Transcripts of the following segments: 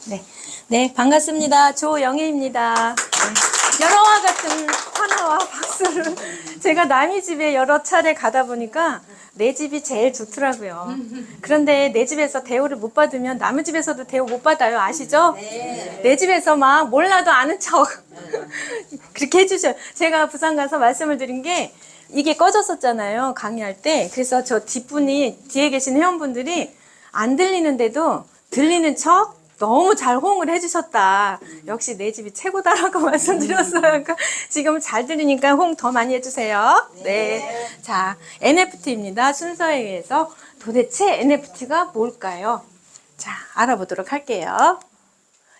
네, 네, 반갑습니다. 조영애입니다. 네, 여러와 같은 환호와 박수를 제가 남의 집에 여러 차례 가다 보니까 내 집이 제일 좋더라고요. 그런데 내 집에서 대우를 못 받으면 남의 집에서도 대우 못 받아요. 아시죠? 네. 내 집에서 막 몰라도 아는 척 그렇게 해주셔요. 제가 부산 가서 말씀을 드린 게 이게 꺼졌었잖아요. 강의할 때. 그래서 저 뒷분이 뒤에 계신 회원분들이 안 들리는데도 들리는 척 너무 잘 호응을 해주셨다. 역시 내 집이 최고다라고 말씀드렸어요. 그러니까 지금 잘 들리니까 호응 더 많이 해주세요. 네. 자, NFT입니다. 순서에 의해서 도대체 NFT가 뭘까요? 자, 알아보도록 할게요.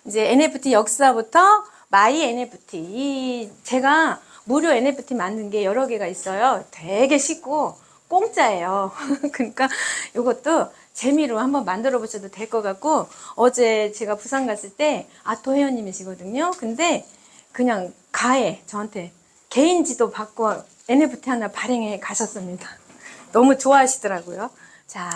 이제 NFT 역사부터 마이 NFT. 제가 무료 NFT 만든 게 여러 개가 있어요. 되게 쉽고 공짜예요. 그러니까 이것도 재미로 한번 만들어 보셔도 될 것 같고, 어제 제가 부산 갔을 때 아토 회원님이시거든요. 근데 그냥 가해 저한테 개인 지도 받고 NFT 하나 발행해 가셨습니다. 너무 좋아하시더라고요. 자,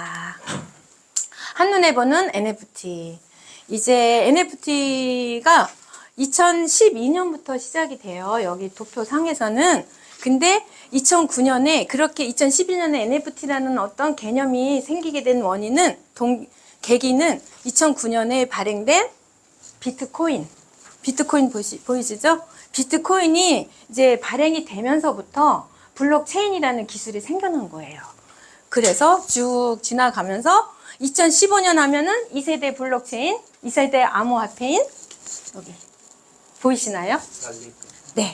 한눈에 보는 NFT. 이제 NFT가 2012년부터 시작이 돼요. 여기 도표상에서는. 근데 2009년에 그렇게 2011년에 NFT라는 어떤 개념이 생기게 된 원인은 계기는 2009년에 발행된 비트코인. 비트코인 보이시죠? 비트코인이 이제 발행이 되면서부터 블록체인이라는 기술이 생겨난 거예요. 그래서 쭉 지나가면서 2015년 하면은 2세대 블록체인, 2세대 암호화폐인 여기 보이시나요? 네,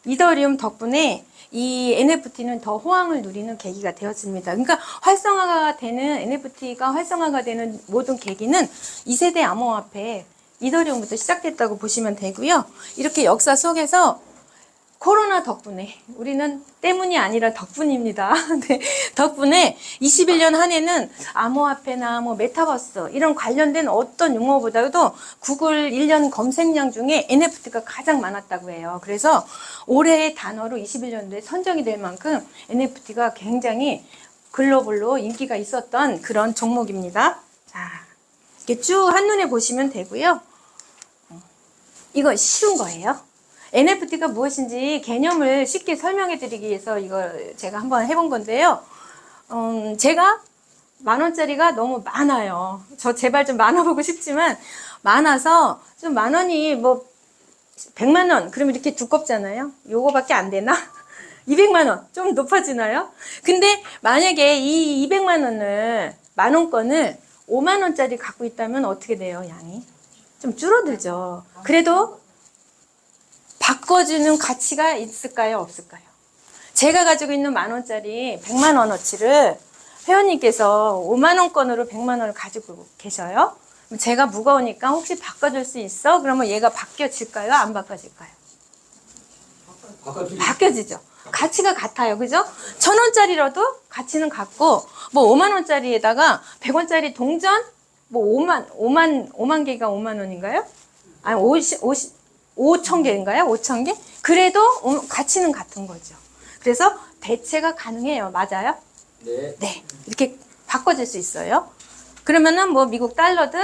이더리움 덕분에 이 NFT는 더 호황을 누리는 계기가 되었습니다. 그러니까 NFT가 활성화가 되는 모든 계기는 2세대 암호화폐 이더리움부터 시작됐다고 보시면 되고요. 이렇게 역사 속에서 코로나 덕분에, 우리는 때문이 아니라 덕분입니다. 네, 덕분에 21년 한 해는 암호화폐나 뭐 메타버스 이런 관련된 어떤 용어보다도 구글 1년 검색량 중에 NFT가 가장 많았다고 해요. 그래서 올해의 단어로 21년도에 선정이 될 만큼 NFT가 굉장히 글로벌로 인기가 있었던 그런 종목입니다. 자, 이렇게 쭉 한눈에 보시면 되고요. 이거 쉬운 거예요. NFT가 무엇인지 개념을 쉽게 설명해 드리기 위해서 이거 제가 한번 해본 건데요. 제가 10,000원짜리가 너무 많아요. 저 제발 좀 많아보고 싶지만 많아서 좀 10,000원이 뭐 100만 원 그러면 이렇게 두껍잖아요. 요거밖에 안 되나? 200만 원 좀 높아지나요? 근데 만약에 이 200만 원을 10,000원권을 5만 원짜리 갖고 있다면 어떻게 돼요, 양이? 좀 줄어들죠. 그래도 바꿔주는 가치가 있을까요? 없을까요? 제가 가지고 있는 10,000원짜리 100만 원어치를 회원님께서 5만 원권으로 100만 원을 가지고 계셔요. 제가 무거우니까 혹시 바꿔줄 수 있어? 그러면 얘가 바뀌어질까요? 안 바꿔질까요? 바뀌어지죠. 가치가 같아요. 그죠? 1,000원짜리라도 가치는 같고, 뭐 5만 원짜리에다가 100원짜리 동전? 뭐 5만 개가 5만 원인가요? 아니, 5천 개인가요? 5천 개? 그래도 가치는 같은 거죠. 그래서 대체가 가능해요. 맞아요? 네. 네. 이렇게 바꿔줄 수 있어요. 그러면은 뭐 미국 달러든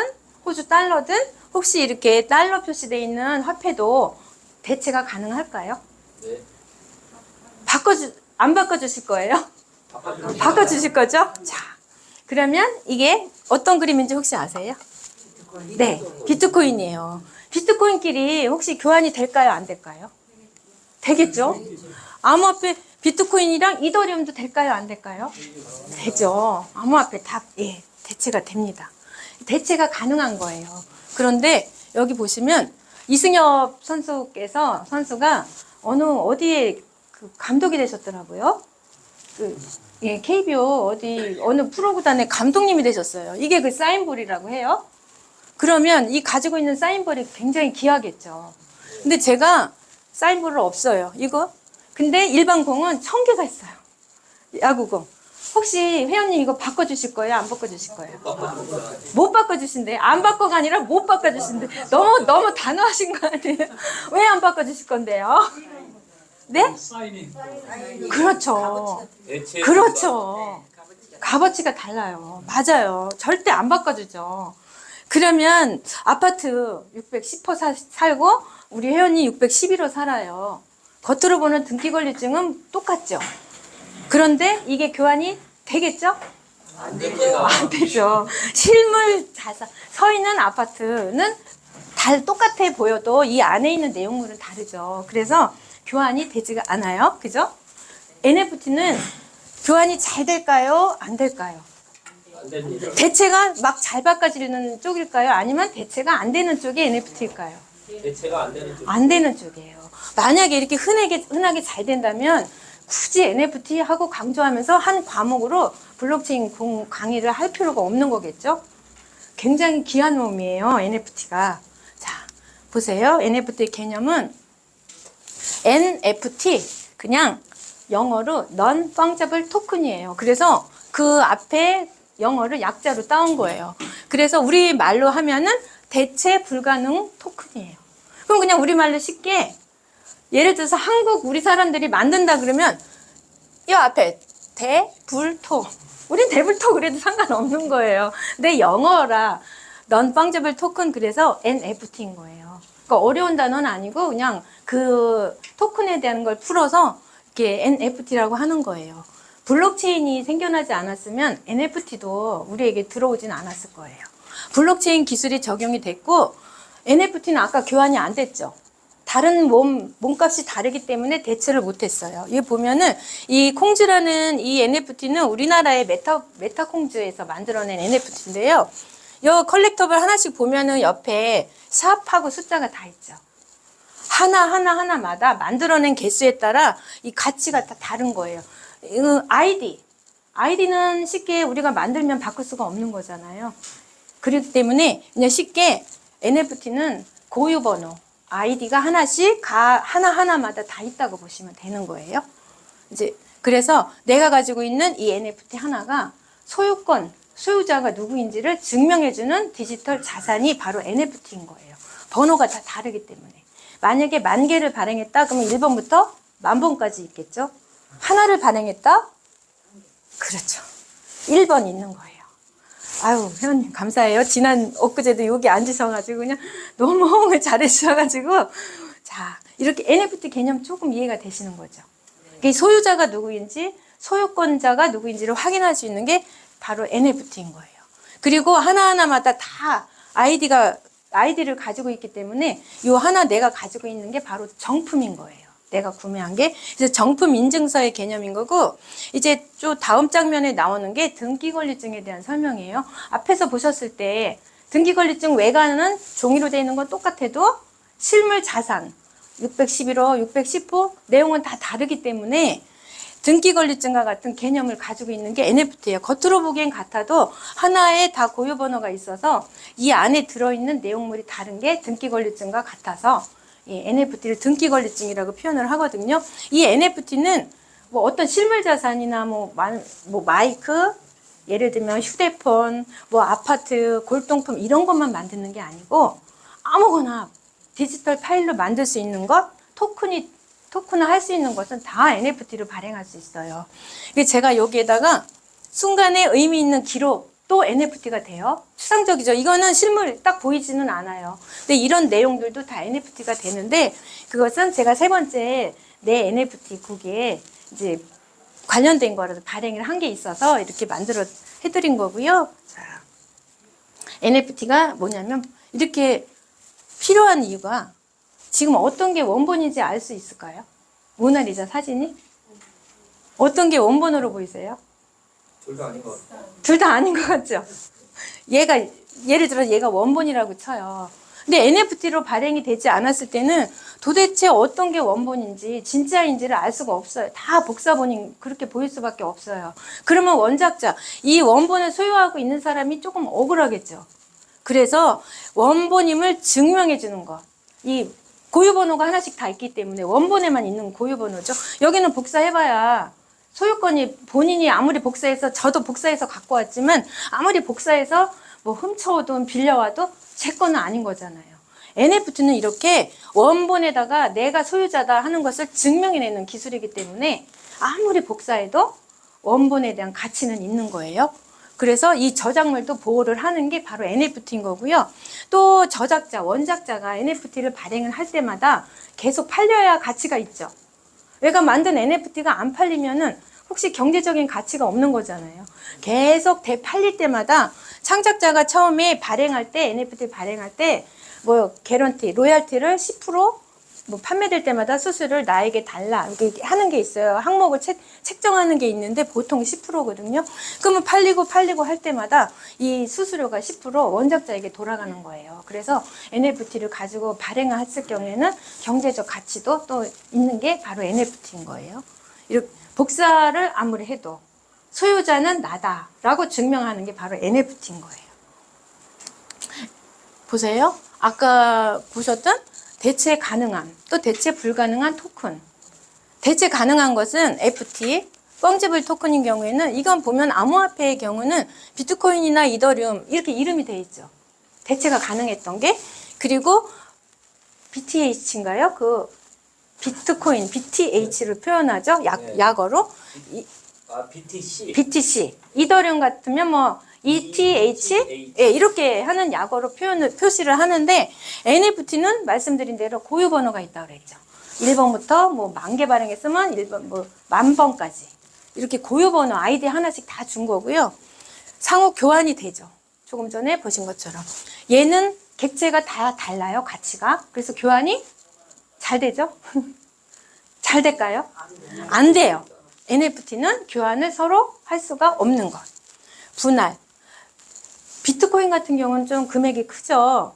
호주 달러든 혹시 이렇게 달러 표시되어 있는 화폐도 대체가 가능할까요? 네. 안 바꿔주실 거예요? 바꿔주실 거죠? 자, 그러면 이게 어떤 그림인지 혹시 아세요? 네, 비트코인이에요. 비트코인끼리 혹시 교환이 될까요? 안 될까요? 되겠죠? 암호화폐 비트코인이랑 이더리움도 될까요? 안 될까요? 되죠. 암호화폐 다 대체가 됩니다. 대체가 가능한 거예요. 그런데 여기 보시면 이승엽 선수가 어디에 그 감독이 되셨더라고요. KBO 어느 프로구단의 감독님이 되셨어요. 이게 그 사인볼이라고 해요. 그러면 이 가지고 있는 사인볼이 굉장히 귀하겠죠. 근데 제가 사인볼을 없어요. 이거. 근데 일반 공은 1,000개가 있어요. 야구공. 혹시 회원님 이거 바꿔주실 거예요? 안 바꿔주실 거예요? 못 바꿔주신대. 안 바꿔가 아니라 못 바꿔주신대. 너무 단호하신 거 아니에요? 왜 안 바꿔주실 건데요? 네? 그렇죠. 그렇죠. 값어치가 달라요. 맞아요. 절대 안 바꿔주죠. 그러면 아파트 610호 살고 우리 회원이 611호 살아요. 겉으로 보는 등기권리증은 똑같죠. 그런데 이게 교환이 되겠죠? 안 되죠. 안 되죠. 실물 자산 서 있는 아파트는 똑같아 보여도 이 안에 있는 내용물은 다르죠. 그래서 교환이 되지가 않아요. 그죠? NFT는 교환이 잘 될까요? 안 될까요? 안 됩니다. 대체가 막 잘 바꿔지는 쪽일까요? 아니면 대체가 안 되는 쪽이 NFT일까요? 대체가 안 되는 쪽. 안 되는 쪽이에요. 만약에 이렇게 흔하게 잘 된다면 굳이 NFT하고 강조하면서 한 과목으로 블록체인 강의를 할 필요가 없는 거겠죠? 굉장히 귀한 놈이에요, NFT가. 자, 보세요. NFT 개념은 NFT, 그냥 영어로 Non-Fungible Token이에요. 그래서 그 앞에 영어를 약자로 따온 거예요. 그래서 우리 말로 하면은 대체 불가능 토큰이에요. 그럼 그냥 우리 말로 쉽게 예를 들어서 한국 우리 사람들이 만든다 그러면 이 앞에 대불토. 우린 대불토 그래도 상관없는 거예요. 근데 영어라 Non-Fungible Token 그래서 NFT인 거예요. 그러니까 어려운 단어는 아니고 그냥 그 토큰에 대한 걸 풀어서 이렇게 NFT라고 하는 거예요. 블록체인이 생겨나지 않았으면 NFT도 우리에게 들어오진 않았을 거예요. 블록체인 기술이 적용이 됐고 NFT는 아까 교환이 안 됐죠. 다른 몸값이 다르기 때문에 대체를 못했어요. 여기 보면은 이 콩즈라는 이 NFT는 우리나라의 메타콩즈에서 만들어낸 NFT인데요. 이 컬렉터블 하나씩 보면은 옆에 샵하고 숫자가 다 있죠. 하나마다 만들어낸 개수에 따라 이 가치가 다 다른 거예요. 아이디는 쉽게 우리가 만들면 바꿀 수가 없는 거잖아요. 그렇기 때문에 그냥 쉽게 NFT는 고유번호, 아이디가 하나씩 하나마다 다 있다고 보시면 되는 거예요. 이제 그래서 내가 가지고 있는 이 NFT 하나가 소유자가 누구인지를 증명해주는 디지털 자산이 바로 NFT인 거예요. 번호가 다 다르기 때문에. 만약에 10,000개를 발행했다 그러면 1번부터 10,000번까지 있겠죠. 하나를 발행했다? 그렇죠. 1번 있는 거예요. 아유, 회원님 감사해요. 엊그제도 여기 앉으셔가지고 그냥 너무 호응을 잘해주셔가지고. 자, 이렇게 NFT 개념 조금 이해가 되시는 거죠. 소유자가 누구인지, 소유권자가 누구인지를 확인할 수 있는 게 바로 NFT인 거예요. 그리고 하나하나마다 다 아이디를 가지고 있기 때문에 요 하나 내가 가지고 있는 게 바로 정품인 거예요. 내가 구매한 게. 그래서 정품 인증서의 개념인 거고, 이제 또 다음 장면에 나오는 게 등기권리증에 대한 설명이에요. 앞에서 보셨을 때 등기권리증 외관은 종이로 되어 있는 건 똑같아도 실물 자산 611호, 610호 내용은 다 다르기 때문에 등기권리증과 같은 개념을 가지고 있는 게 NFT예요. 겉으로 보기엔 같아도 하나에 다 고유번호가 있어서 이 안에 들어있는 내용물이 다른 게 등기권리증과 같아서 이 NFT를 등기권리증이라고 표현을 하거든요. 이 NFT는 뭐 어떤 실물 자산이나 뭐 마이크, 예를 들면 휴대폰, 뭐 아파트, 골동품 이런 것만 만드는 게 아니고 아무거나 디지털 파일로 만들 수 있는 것, 토큰을 할 수 있는 것은 다 NFT로 발행할 수 있어요. 제가 여기에다가 순간에 의미 있는 기록도 NFT가 돼요. 추상적이죠. 이거는 실물 딱 보이지는 않아요. 근데 이런 내용들도 다 NFT가 되는데 그것은 제가 세 번째 내 NFT 국에 이제 관련된 거라도 발행을 한 게 있어서 이렇게 만들어 해드린 거고요. 자, NFT가 뭐냐면 이렇게 필요한 이유가 지금 어떤 게 원본인지 알 수 있을까요? 모나리자 사진이? 어떤 게 원본으로 보이세요? 둘 다 아닌 것 같아요. 둘 다 아닌 것 같죠? 예를 들어 얘가 원본이라고 쳐요. 근데 NFT로 발행이 되지 않았을 때는 도대체 어떤 게 원본인지 진짜인지를 알 수가 없어요. 다 복사본인 그렇게 보일 수밖에 없어요. 그러면 원작자, 이 원본을 소유하고 있는 사람이 조금 억울하겠죠. 그래서 원본임을 증명해 주는 것. 이 고유번호가 하나씩 다 있기 때문에 원본에만 있는 고유번호죠. 여기는 복사해봐야 소유권이 본인이 아무리 복사해서 저도 복사해서 갖고 왔지만 아무리 복사해서 뭐 훔쳐오든 빌려와도 제 거는 아닌 거잖아요. NFT는 이렇게 원본에다가 내가 소유자다 하는 것을 증명해내는 기술이기 때문에 아무리 복사해도 원본에 대한 가치는 있는 거예요. 그래서 이 저작물도 보호를 하는 게 바로 NFT인 거고요. 또 저작자, 원작자가 NFT를 발행을 할 때마다 계속 팔려야 가치가 있죠. 내가 만든 NFT가 안 팔리면은 혹시 경제적인 가치가 없는 거잖아요. 계속 되팔릴 때마다 창작자가 처음에 발행할 때, NFT 발행할 때, 뭐, 개런티, 로얄티를 10%, 뭐, 판매될 때마다 수수료를 나에게 달라. 이렇게 하는 게 있어요. 항목을 책정하는 게 있는데 보통 10%거든요. 그러면 팔리고 할 때마다 이 수수료가 10% 원작자에게 돌아가는 거예요. 그래서 NFT를 가지고 발행을 했을 경우에는 경제적 가치도 또 있는 게 바로 NFT인 거예요. 이렇게 복사를 아무리 해도 소유자는 나다라고 증명하는 게 바로 NFT인 거예요. 보세요. 아까 보셨던 대체 가능한, 또 대체 불가능한 토큰. 대체 가능한 것은 FT, 펑지블 토큰인 경우에는 이건 보면 암호화폐의 경우는 비트코인이나 이더리움 이렇게 이름이 돼 있죠. 대체가 가능했던 게. 그리고 BTH인가요? 그 비트코인, BTH를 표현하죠. 약어로. BTC. 이더리움 같으면 뭐 ETH? 예, 이렇게 하는 약어로 표시를 하는데 NFT는 말씀드린 대로 고유 번호가 있다고 그랬죠. 1번부터 뭐 10,000개 발행했으면 1번, 뭐 10,000번까지. 이렇게 고유 번호 아이디 하나씩 다 준 거고요. 상호 교환이 되죠. 조금 전에 보신 것처럼. 얘는 객체가 다 달라요, 가치가. 그래서 교환이 잘 되죠? 잘 될까요? 안 돼요. NFT는 교환을 서로 할 수가 없는 것. 분할. 비트코인 같은 경우는 좀 금액이 크죠.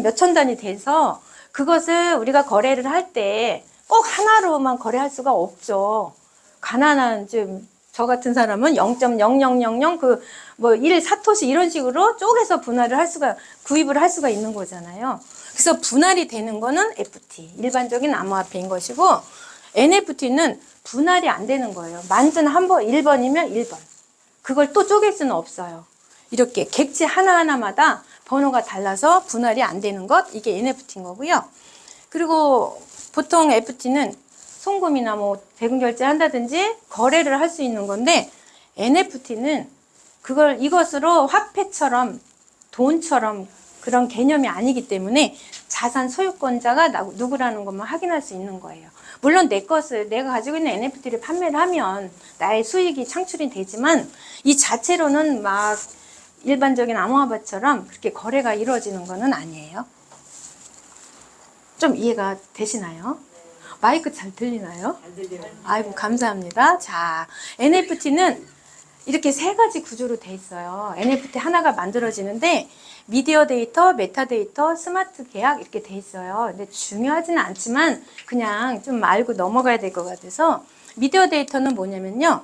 몇천 단위 돼서 그것을 우리가 거래를 할 때 꼭 하나로만 거래할 수가 없죠. 가난한 저 같은 사람은 0.0000 그 뭐 1사토시 이런 식으로 쪼개서 구입을 할 수가 있는 거잖아요. 그래서 분할이 되는 거는 FT, 일반적인 암호화폐인 것이고 NFT는 분할이 안 되는 거예요. 만든 1번이면 1번. 그걸 또 쪼갤 수는 없어요. 이렇게 객체 하나하나마다 번호가 달라서 분할이 안 되는 것, 이게 NFT인 거고요. 그리고 보통 FT는 송금이나 뭐 대금 결제한다든지 거래를 할 수 있는 건데 NFT는 이것으로 화폐처럼 돈처럼 그런 개념이 아니기 때문에 자산 소유권자가 누구라는 것만 확인할 수 있는 거예요. 물론 내가 가지고 있는 NFT를 판매를 하면 나의 수익이 창출이 되지만 이 자체로는 막 일반적인 암호화폐처럼 그렇게 거래가 이루어지는 것은 아니에요. 좀 이해가 되시나요? 마이크 잘 들리나요? 아이고, 감사합니다. 자, NFT는 이렇게 3가지 구조로 돼 있어요. NFT 하나가 만들어지는데 미디어 데이터, 메타데이터, 스마트 계약 이렇게 돼 있어요. 근데 중요하지는 않지만 그냥 좀 알고 넘어가야 될 것 같아서 미디어 데이터는 뭐냐면요.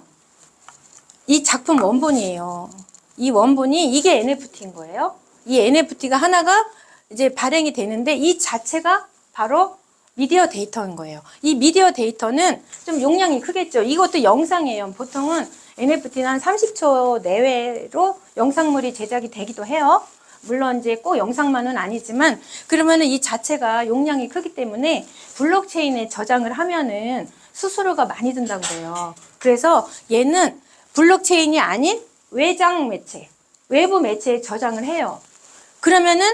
이 작품 원본이에요. 이 원본이 이게 NFT인 거예요. 이 NFT가 하나가 이제 발행이 되는데 이 자체가 바로 미디어 데이터인 거예요. 이 미디어 데이터는 좀 용량이 크겠죠. 이것도 영상이에요. 보통은 NFT는 한 30초 내외로 영상물이 제작이 되기도 해요. 물론 이제 꼭 영상만은 아니지만 그러면은 이 자체가 용량이 크기 때문에 블록체인에 저장을 하면은 수수료가 많이 든다고 그래요. 그래서 얘는 블록체인이 아닌 외장 매체, 외부 매체에 저장을 해요. 그러면은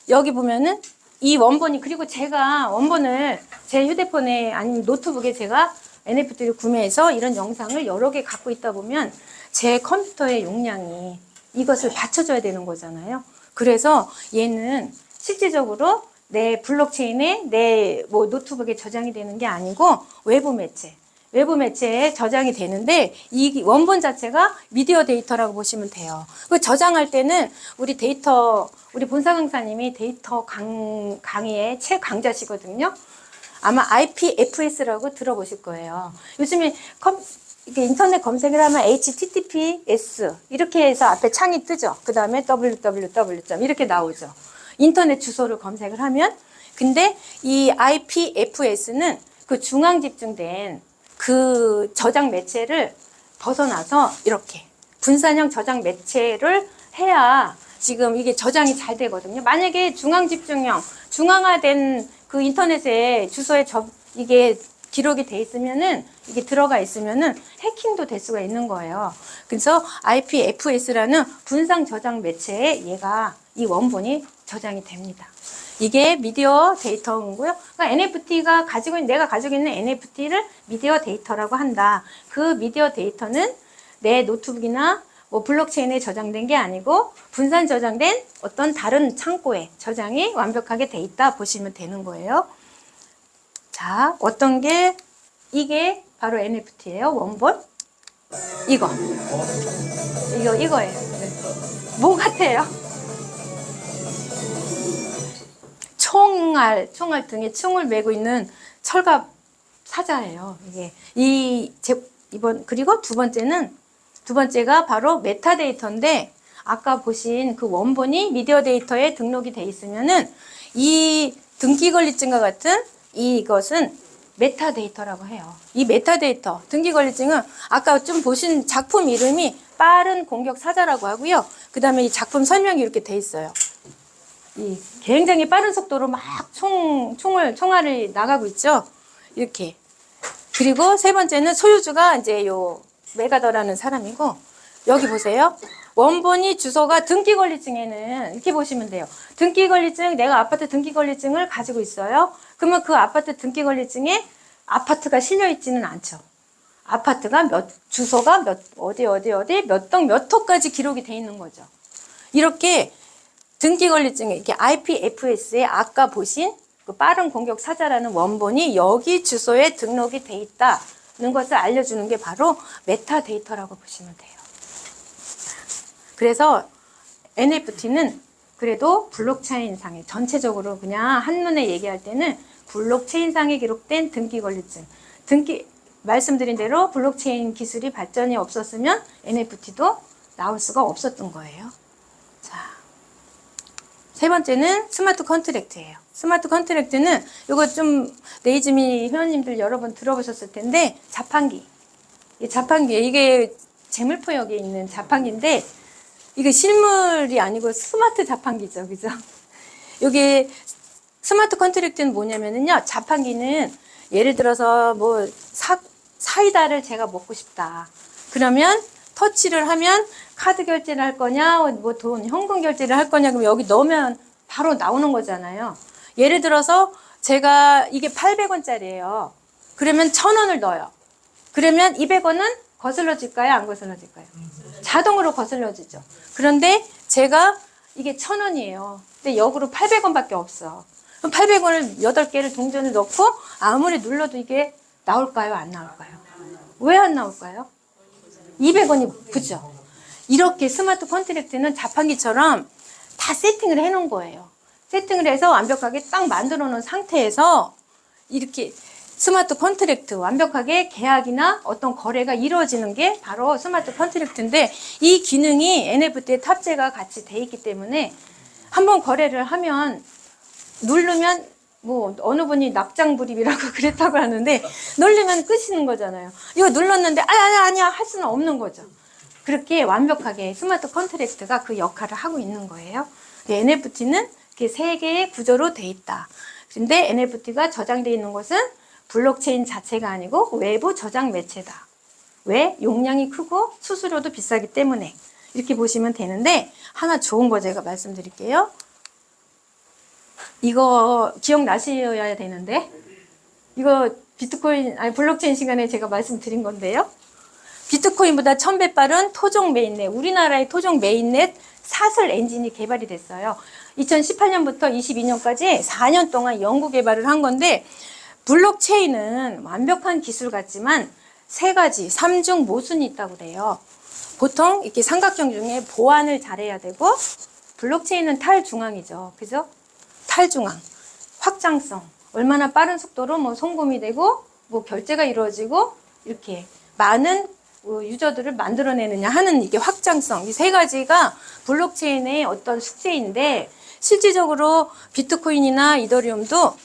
여기 보면은 이 원본이, 그리고 제가 원본을 제 휴대폰에 아니면 노트북에 제가 NFT를 구매해서 이런 영상을 여러 개 갖고 있다 보면 제 컴퓨터의 용량이 이것을 받쳐줘야 되는 거잖아요. 그래서 얘는 실질적으로 내 블록체인에 내 뭐 노트북에 저장이 되는 게 아니고 외부 매체에 저장이 되는데 이 원본 자체가 미디어 데이터라고 보시면 돼요. 그 저장할 때는 우리 본사 강사님이 데이터 강의의 최강자시거든요. 아마 IPFS라고 들어보실 거예요. 요즘에 이렇게 인터넷 검색을 하면 HTTPS 이렇게 해서 앞에 창이 뜨죠. 그 다음에 www. 이렇게 나오죠. 인터넷 주소를 검색을 하면. 근데 이 IPFS는 그 중앙 집중된 그 저장 매체를 벗어나서 이렇게 분산형 저장 매체를 해야 지금 이게 저장이 잘 되거든요. 만약에 중앙 집중형, 중앙화된 그 인터넷에 주소에 이게 기록이 돼 있으면은 이게 들어가 있으면은 해킹도 될 수가 있는 거예요. 그래서 IPFS라는 분산 저장 매체에 얘가 이 원본이 저장이 됩니다. 이게 미디어 데이터고요. 그러니까 NFT가 내가 가지고 있는 NFT를 미디어 데이터라고 한다. 그 미디어 데이터는 내 노트북이나 뭐 블록체인에 저장된 게 아니고 분산 저장된 어떤 다른 창고에 저장이 완벽하게 돼 있다 보시면 되는 거예요. 자, 어떤 게 이게 바로 NFT예요. 원본. 이거예요. 네. 뭐 같아요? 총알 등에 총을 메고 있는 철갑 사자예요. 이게 그리고 두 번째가 바로 메타데이터인데 아까 보신 그 원본이 미디어 데이터에 등록이 돼 있으면은 이 등기 권리증과 같은 이것은 메타데이터라고 해요. 이 메타데이터, 등기 권리증은 아까 좀 보신 작품 이름이 빠른 공격 사자라고 하고요. 그 다음에 이 작품 설명이 이렇게 돼 있어요. 이 굉장히 빠른 속도로 막 총알이 나가고 있죠. 이렇게. 그리고 세 번째는 소유주가 이제 요 메가더라는 사람이고, 여기 보세요. 원본이 주소가 등기권리증에는 이렇게 보시면 돼요. 등기권리증, 내가 아파트 등기권리증을 가지고 있어요. 그러면 그 아파트 등기권리증에 아파트가 실려 있지는 않죠. 아파트가 주소가 어디 몇 동 몇 호까지 기록이 돼 있는 거죠. 이렇게 등기권리증에 이렇게 IPFS에 아까 보신 그 빠른 공격 사자라는 원본이 여기 주소에 등록이 돼 있다는 것을 알려주는 게 바로 메타데이터라고 보시면 돼요. 그래서 NFT는 그래도 블록체인상에 전체적으로 그냥 한눈에 얘기할 때는 블록체인상에 기록된 등기권리증. 말씀드린 대로 블록체인 기술이 발전이 없었으면 NFT도 나올 수가 없었던 거예요. 자, 세 번째는 스마트 컨트랙트예요. 스마트 컨트랙트는 이거 좀 네이즈미 회원님들 여러 번 들어보셨을 텐데 자판기. 이게 재물포역에 있는 자판기인데 이게 실물이 아니고 스마트 자판기죠. 그죠? 여기 스마트 컨트랙트는 뭐냐면요. 자판기는 예를 들어서 뭐 사이다를 제가 먹고 싶다. 그러면 터치를 하면 카드 결제를 할 거냐, 뭐 현금 결제를 할 거냐, 그럼 여기 넣으면 바로 나오는 거잖아요. 예를 들어서 제가 이게 800원짜리예요. 그러면 1000원을 넣어요. 그러면 200원은 거슬러질까요? 안 거슬러질까요? 자동으로 거슬러지죠. 그런데 제가 이게 1000원이에요. 근데 역으로 800원밖에 없어. 그럼 800원을 8개를 동전을 넣고 아무리 눌러도 이게 나올까요? 안 나올까요? 왜 안 나올까요? 200원이 붙죠. 이렇게 스마트 컨트랙트는 자판기처럼 다 세팅을 해 놓은 거예요. 세팅을 해서 완벽하게 딱 만들어 놓은 상태에서 이렇게 스마트 컨트랙트 완벽하게 계약이나 어떤 거래가 이루어지는 게 바로 스마트 컨트랙트인데 이 기능이 NFT에 탑재가 같이 돼 있기 때문에 한번 거래를 하면 누르면 뭐 어느 분이 납장불입이라고 그랬다고 하는데 누르면 끝이는 거잖아요. 이거 눌렀는데 아니야 할 수는 없는 거죠. 그렇게 완벽하게 스마트 컨트랙트가 그 역할을 하고 있는 거예요. NFT는 이렇게 세 개의 구조로 돼 있다. 근데 NFT가 저장되어 있는 것은 블록체인 자체가 아니고 외부 저장 매체다. 왜? 용량이 크고 수수료도 비싸기 때문에. 이렇게 보시면 되는데 하나 좋은 거 제가 말씀드릴게요. 이거 기억나셔야 되는데 이거 블록체인 시간에 제가 말씀드린 건데요. 비트코인보다 1000배 빠른 토종 메인넷, 우리나라의 토종 메인넷 사슬 엔진이 개발이 됐어요. 2018년부터 22년까지 4년 동안 연구 개발을 한 건데 블록체인은 완벽한 기술 같지만 세 가지, 3중 모순이 있다고 그래요. 보통 이렇게 삼각형 중에 보안을 잘해야 되고 블록체인은 탈중앙이죠. 그죠? 탈중앙, 확장성, 얼마나 빠른 속도로 뭐 송금이 되고 뭐 결제가 이루어지고 이렇게 많은 유저들을 만들어내느냐 하는 이게 확장성. 이 세 가지가 블록체인의 어떤 숙제인데 실질적으로 비트코인이나 이더리움도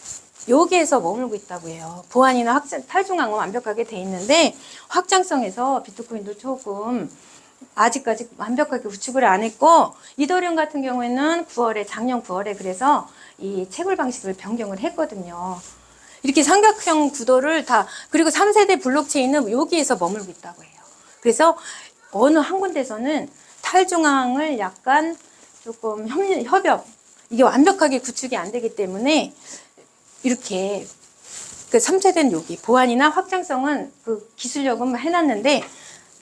여기에서 머물고 있다고 해요. 보안이나 탈중앙은 완벽하게 돼 있는데 확장성에서 비트코인도 조금 아직까지 완벽하게 구축을 안 했고 이더리움 같은 경우에는 작년 9월에 그래서 이 채굴 방식을 변경을 했거든요. 이렇게 삼각형 구도를 다, 그리고 3세대 블록체인은 여기에서 머물고 있다고 해요. 그래서 어느 한 군데서는 탈중앙을 약간 조금 협업, 이게 완벽하게 구축이 안 되기 때문에 이렇게 그 3세대는 여기 보안이나 확장성은 그 기술력은 해놨는데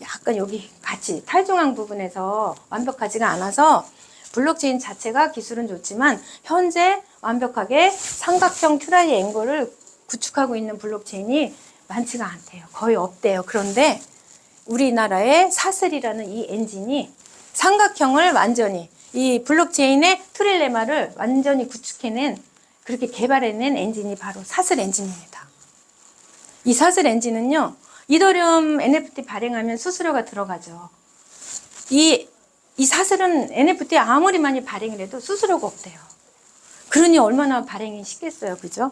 약간 여기 같이 탈중앙 부분에서 완벽하지가 않아서 블록체인 자체가 기술은 좋지만 현재 완벽하게 삼각형 트라이앵글을 구축하고 있는 블록체인이 많지가 않대요. 거의 없대요. 그런데 우리나라의 사슬이라는 이 엔진이 삼각형을 완전히 이 블록체인의 트릴레마를 완전히 구축해낸, 그렇게 개발해낸 엔진이 바로 사슬 엔진입니다. 이 사슬 엔진은요, 이더리움 NFT 발행하면 수수료가 들어가죠. 이 사슬은 NFT 아무리 많이 발행을 해도 수수료가 없대요. 그러니 얼마나 발행이 쉽겠어요. 그죠?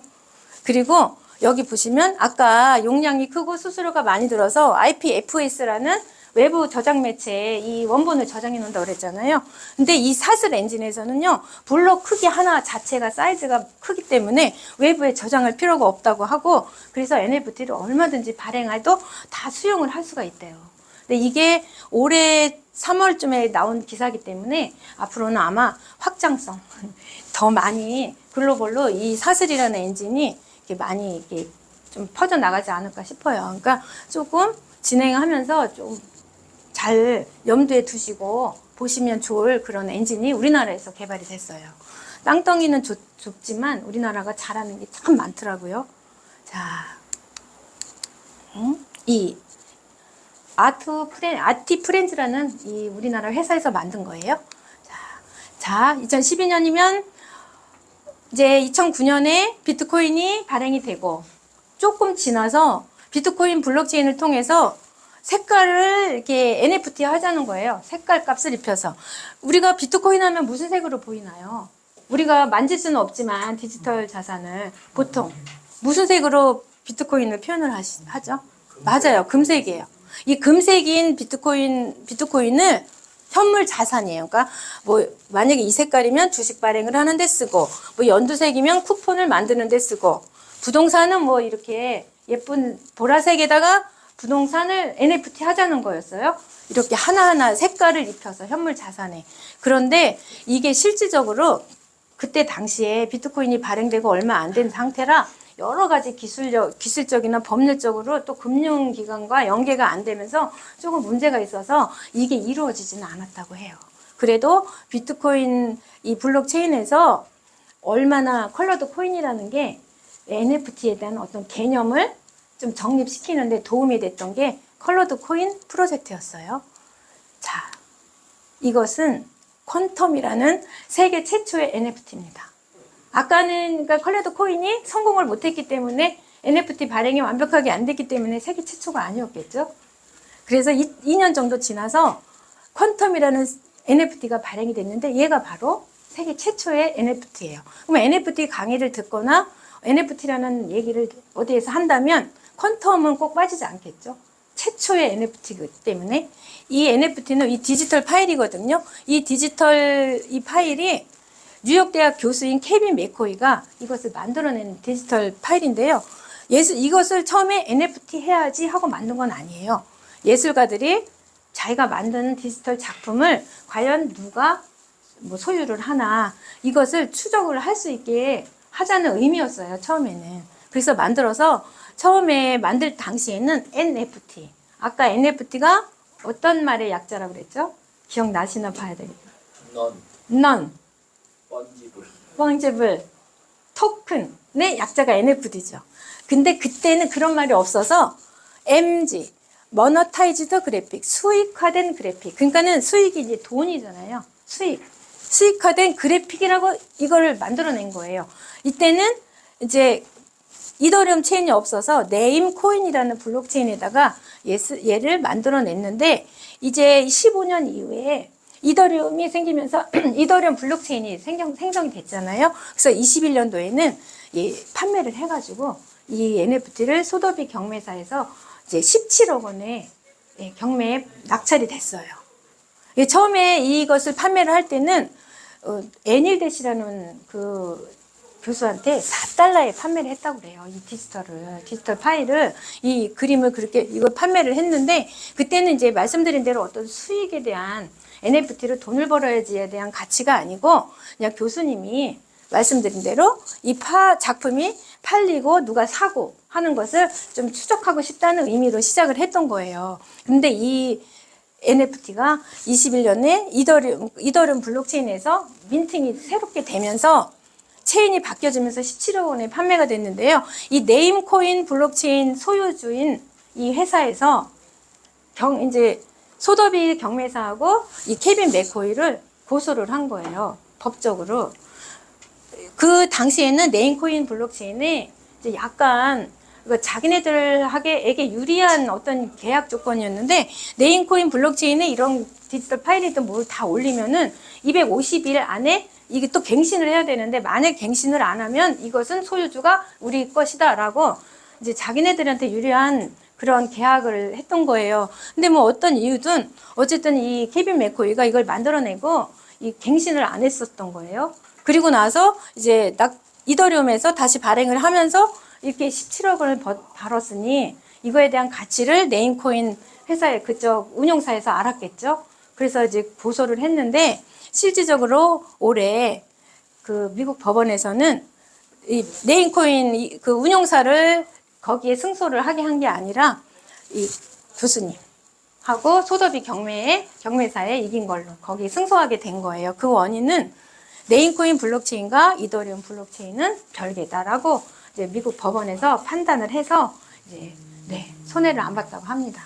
그리고 여기 보시면 아까 용량이 크고 수수료가 많이 들어서 IPFS라는 외부 저장 매체에 이 원본을 저장해 놓는다고 그랬잖아요. 근데 이 사슬 엔진에서는요, 블록 크기 하나 자체가 사이즈가 크기 때문에 외부에 저장할 필요가 없다고 하고, 그래서 NFT를 얼마든지 발행해도 다 수용을 할 수가 있대요. 근데 이게 올해 3월쯤에 나온 기사이기 때문에 앞으로는 아마 확장성 더 많이 글로벌로 이 사슬이라는 엔진이 이렇게 많이 이렇게 좀 퍼져 나가지 않을까 싶어요. 그러니까 조금 진행하면서 좀 잘 염두에 두시고 보시면 좋을 그런 엔진이 우리나라에서 개발이 됐어요. 땅덩이는 좁지만 우리나라가 잘하는 게 참 많더라고요. 자, 이 아티프렌즈라는 이 우리나라 회사에서 만든 거예요. 자, 2012년이면 이제 2009년에 비트코인이 발행이 되고 조금 지나서 비트코인 블록체인을 통해서 색깔을 이렇게 NFT 하자는 거예요. 색깔 값을 입혀서. 우리가 비트코인 하면 무슨 색으로 보이나요? 우리가 만질 수는 없지만 디지털 자산을 보통 무슨 색으로 비트코인을 표현을 하죠? 맞아요. 금색이에요. 이 금색인 비트코인을 현물 자산이에요. 그러니까 뭐 만약에 이 색깔이면 주식 발행을 하는 데 쓰고, 뭐 연두색이면 쿠폰을 만드는 데 쓰고, 부동산은 뭐 이렇게 예쁜 보라색에다가 부동산을 NFT 하자는 거였어요. 이렇게 하나하나 색깔을 입혀서 현물 자산에. 그런데 이게 실질적으로 그때 당시에 비트코인이 발행되고 얼마 안 된 상태라 여러 가지 기술적이나 법률적으로 또 금융기관과 연계가 안 되면서 조금 문제가 있어서 이게 이루어지지는 않았다고 해요. 그래도 비트코인 이 블록체인에서 얼마나 컬러드 코인이라는 게 NFT에 대한 어떤 개념을 좀 정립시키는데 도움이 됐던 게 컬러드 코인 프로젝트였어요. 자, 이것은 퀀텀이라는 세계 최초의 NFT입니다. 아까는 그러니까 컬러드 코인이 성공을 못했기 때문에 NFT 발행이 완벽하게 안 됐기 때문에 세계 최초가 아니었겠죠. 그래서 2년 정도 지나서 퀀텀이라는 NFT가 발행이 됐는데 얘가 바로 세계 최초의 NFT예요. 그럼 NFT 강의를 듣거나 NFT라는 얘기를 어디에서 한다면 퀀텀은 꼭 빠지지 않겠죠. 최초의 NFT이기 때문에 이 NFT는 이 디지털 파일이거든요. 이 디지털 이 파일이 뉴욕대학 교수인 케빈 맥코이가 이것을 만들어낸 디지털 파일인데요. 이것을 처음에 NFT 해야지 하고 만든 건 아니에요. 예술가들이 자기가 만든 디지털 작품을 과연 누가 뭐 소유를 하나 이것을 추적을 할 수 있게 하자는 의미였어요. 처음에는. 그래서 만들어서 처음에 만들 당시에는 NFT. 아까 NFT가 어떤 말의 약자라고 그랬죠? 기억나시나 봐야 되겠다. None. Fungible. 토큰의 약자가 NFT죠. 근데 그때는 그런 말이 없어서 MG. Monetized Graphic. 수익화된 그래픽. 그러니까는 수익이 이제 돈이잖아요. 수익화된 그래픽이라고 이걸 만들어낸 거예요. 이때는 이제 이더리움 체인이 없어서 네임 코인이라는 블록체인에다가 얘를 만들어냈는데 이제 15년 이후에 이더리움이 생기면서 이더리움 블록체인이 생성이 됐잖아요. 그래서 21년도에는 판매를 해가지고 이 NFT를 소더비 경매사에서 이제 17억 원에 경매에 낙찰이 됐어요. 처음에 이것을 판매를 할 때는 애닐댓이라는 그 교수한테 4달러에 판매를 했다고 그래요. 이 디지털 파일을, 이 그림을 그렇게 이걸 판매를 했는데, 그때는 이제 말씀드린 대로 어떤 수익에 대한 NFT로 돈을 벌어야지에 대한 가치가 아니고, 그냥 교수님이 말씀드린 대로 이 작품이 팔리고 누가 사고 하는 것을 좀 추적하고 싶다는 의미로 시작을 했던 거예요. 근데 이 NFT가 21년에 이더리움 블록체인에서 민팅이 새롭게 되면서 체인이 바뀌어지면서 17억 원에 판매가 됐는데요. 이 네임코인 블록체인 소유주인 이 회사에서 이제 소더비 경매사하고 이 케빈 맥코이를 고소를 한 거예요. 법적으로. 그 당시에는 네임코인 블록체인이 이제 약간 자기네들에게 유리한 어떤 계약 조건이었는데, 네임코인 블록체인에 이런 디지털 파일이든 뭘 다 올리면은 250일 안에 이게 또 갱신을 해야 되는데, 만약 갱신을 안 하면 이것은 소유주가 우리 것이다라고 이제 자기네들한테 유리한 그런 계약을 했던 거예요. 근데 뭐 어떤 이유든 어쨌든 이 케빈 맥코이가 이걸 만들어내고 이 갱신을 안 했었던 거예요. 그리고 나서 이제 이더리움에서 다시 발행을 하면서 이렇게 17억 원을 벌었으니 이거에 대한 가치를 네임코인 회사의 그쪽 운용사에서 알았겠죠. 그래서 이제 고소를 했는데, 실질적으로 올해 그 미국 법원에서는 이 네임코인 그 운용사를 거기에 승소를 하게 한 게 아니라 이 교수님하고 소더비 경매사에 이긴 걸로 거기 승소하게 된 거예요. 그 원인은 네임코인 블록체인과 이더리움 블록체인은 별개다라고 이제 미국 법원에서 판단을 해서 이제 손해를 안 봤다고 합니다.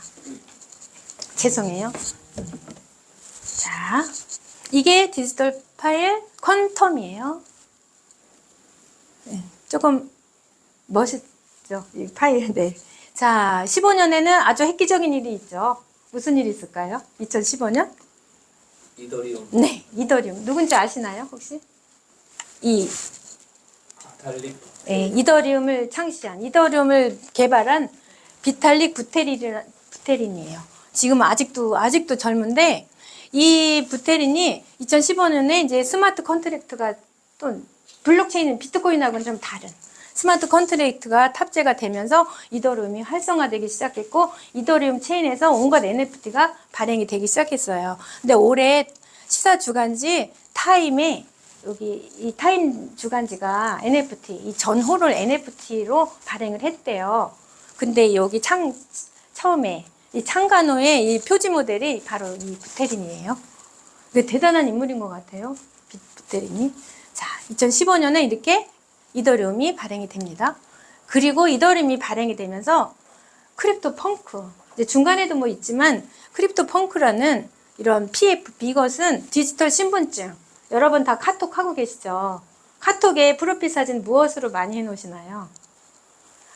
죄송해요. 자, 이게 디지털 파일 퀀텀이에요. 조금 멋있죠, 이 파일. 네. 자, 15년에는 아주 획기적인 일이 있죠. 무슨 일이 있을까요? 2015년? 이더리움. 네, 이더리움. 누군지 아시나요, 혹시? 비탈릭. 네, 이더리움을 개발한 비탈릭 부테린이에요. 지금 아직도 젊은데, 이 부테린이 2015년에 이제 스마트 컨트랙트가 또 블록체인은 비트코인하고는 좀 다른 스마트 컨트랙트가 탑재가 되면서 이더리움이 활성화되기 시작했고, 이더리움 체인에서 온갖 NFT가 발행이 되기 시작했어요. 근데 올해 시사 주간지 타임에 여기 이 타임 주간지가 NFT, 이 전호를 NFT로 발행을 했대요. 근데 여기 처음에 이 창간호의 이 표지 모델이 바로 이 부테린이에요. 대단한 인물인 것 같아요, 부테린이. 자, 2015년에 이렇게 이더리움이 발행이 됩니다. 그리고 이더리움이 발행이 되면서 크립토 펑크, 이제 중간에도 뭐 있지만 크립토 펑크라는 이런 PFP, 이것은 디지털 신분증. 여러분 다 카톡 하고 계시죠? 카톡에 프로필 사진 무엇으로 많이 해놓으시나요?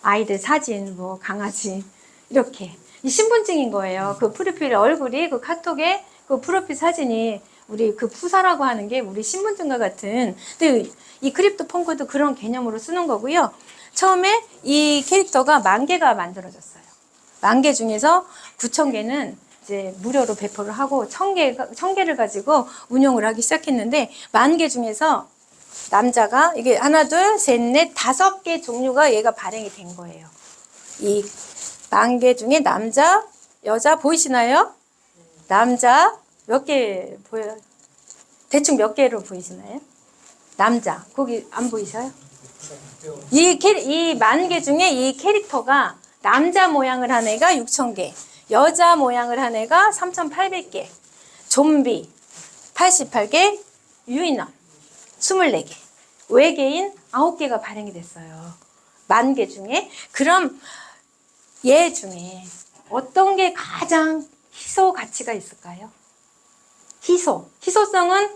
아이들 사진, 뭐 강아지, 이렇게. 이 신분증인 거예요. 그 프로필 얼굴이 그 카톡에 그 프로필 사진이 우리 그 푸사라고 하는 게 우리 신분증과 같은. 근데 이 크립토 펑크도 그런 개념으로 쓰는 거고요. 처음에 이 캐릭터가 10,000개가 만들어졌어요. 10,000개 중에서 9,000개는 이제 무료로 배포를 하고 1,000개를 가지고 운영을 하기 시작했는데, 10,000개 중에서 남자가 이게 하나, 둘, 셋, 넷, 5개 종류가 얘가 발행이 된 거예요. 이 10,000개 중에 남자, 여자 보이시나요? 남자 몇 개 보여요? 대충 몇 개로 보이시나요? 남자 거기 안 보이셔요? 이 10,000개 중에 이 캐릭터가 남자 모양을 한 애가 6,000개, 여자 모양을 한 애가 3,800개, 좀비 88개, 유인원 24개, 외계인 9개가 발행이 됐어요. 10,000개 중에. 그럼 얘 중에 어떤 게 가장 희소 가치가 있을까요? 희소성은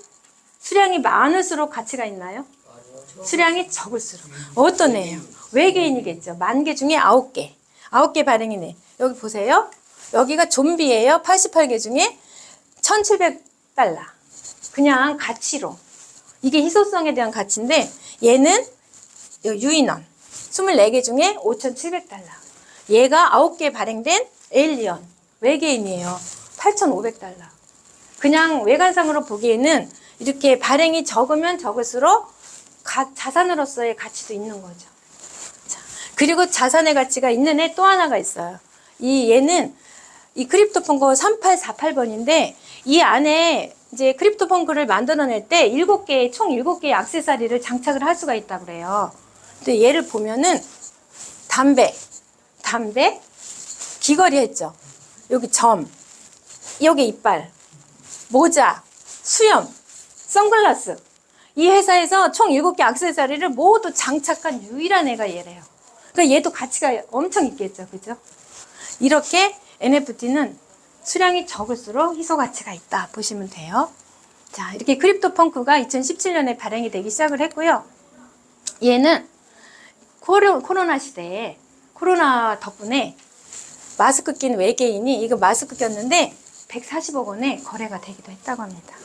수량이 많을수록 가치가 있나요? 수량이 적을수록. 어떤 애예요? 외계인이겠죠. 10,000개 중에 9개. 9개 발행이네. 여기 보세요. 여기가 좀비예요. 88개 중에 1,700달러. 그냥 가치로. 이게 희소성에 대한 가치인데, 얘는 유인원 24개 중에 5,700달러. 얘가 9개 발행된 에일리언 외계인이에요. 8,500달러. 그냥 외관상으로 보기에는 이렇게 발행이 적으면 적을수록 자산으로서의 가치도 있는 거죠. 자, 그리고 자산의 가치가 있는 애 또 하나가 있어요. 얘는 이 크립토펑크 3848번인데 이 안에 이제 크립토펑크를 만들어낼 때 총 7개의 액세서리를 장착을 할 수가 있다고 그래요. 근데 얘를 보면은 담배, 귀걸이 했죠. 여기 점, 여기 이빨, 모자, 수염, 선글라스. 이 회사에서 총 7개 액세서리를 모두 장착한 유일한 애가 얘래요. 그러니까 얘도 가치가 엄청 있겠죠. 그죠? 이렇게 NFT는 수량이 적을수록 희소 가치가 있다 보시면 돼요. 자, 이렇게 크립토펑크가 2017년에 발행이 되기 시작을 했고요. 얘는 코로나 시대에 코로나 덕분에 마스크 낀 외계인이 이거 마스크 꼈는데 140억 원에 거래가 되기도 했다고 합니다.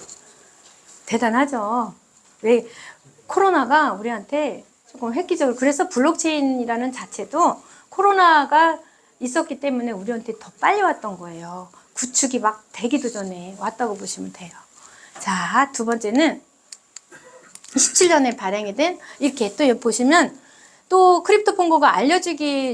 대단하죠. 왜 코로나가 우리한테 조금 획기적으로, 그래서 블록체인이라는 자체도 코로나가 있었기 때문에 우리한테 더 빨리 왔던 거예요. 구축이 막 되기도 전에 왔다고 보시면 돼요. 자, 두 번째는 17년에 발행이 된, 이렇게 또 여기 보시면 또 크립토펑크가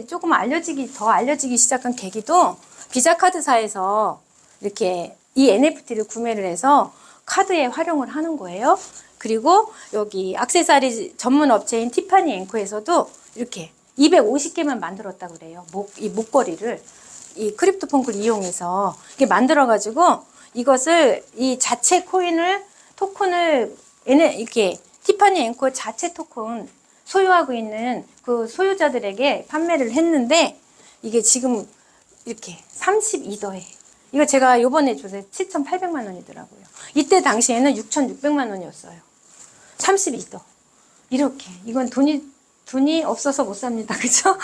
조금 알려지기 시작한 계기도 비자카드사에서 이렇게 이 NFT를 구매를 해서 카드에 활용을 하는 거예요. 그리고 여기 액세서리 전문 업체인 티파니 앵커에서도 이렇게 250개만 만들었다고 그래요. 이 목걸이를 이 크립토펑크를 이용해서 이렇게 만들어가지고 이것을 이 자체 토큰을 이렇게 티파니 앵커 자체 토큰 소유하고 있는 그 소유자들에게 판매를 했는데 이게 지금 이렇게 32더에 이거 제가 요번에 조사해 7,800만 원이더라고요. 이때 당시에는 6,600만 원이었어요. 32더. 이렇게. 이건 돈이 없어서 못 삽니다. 그죠?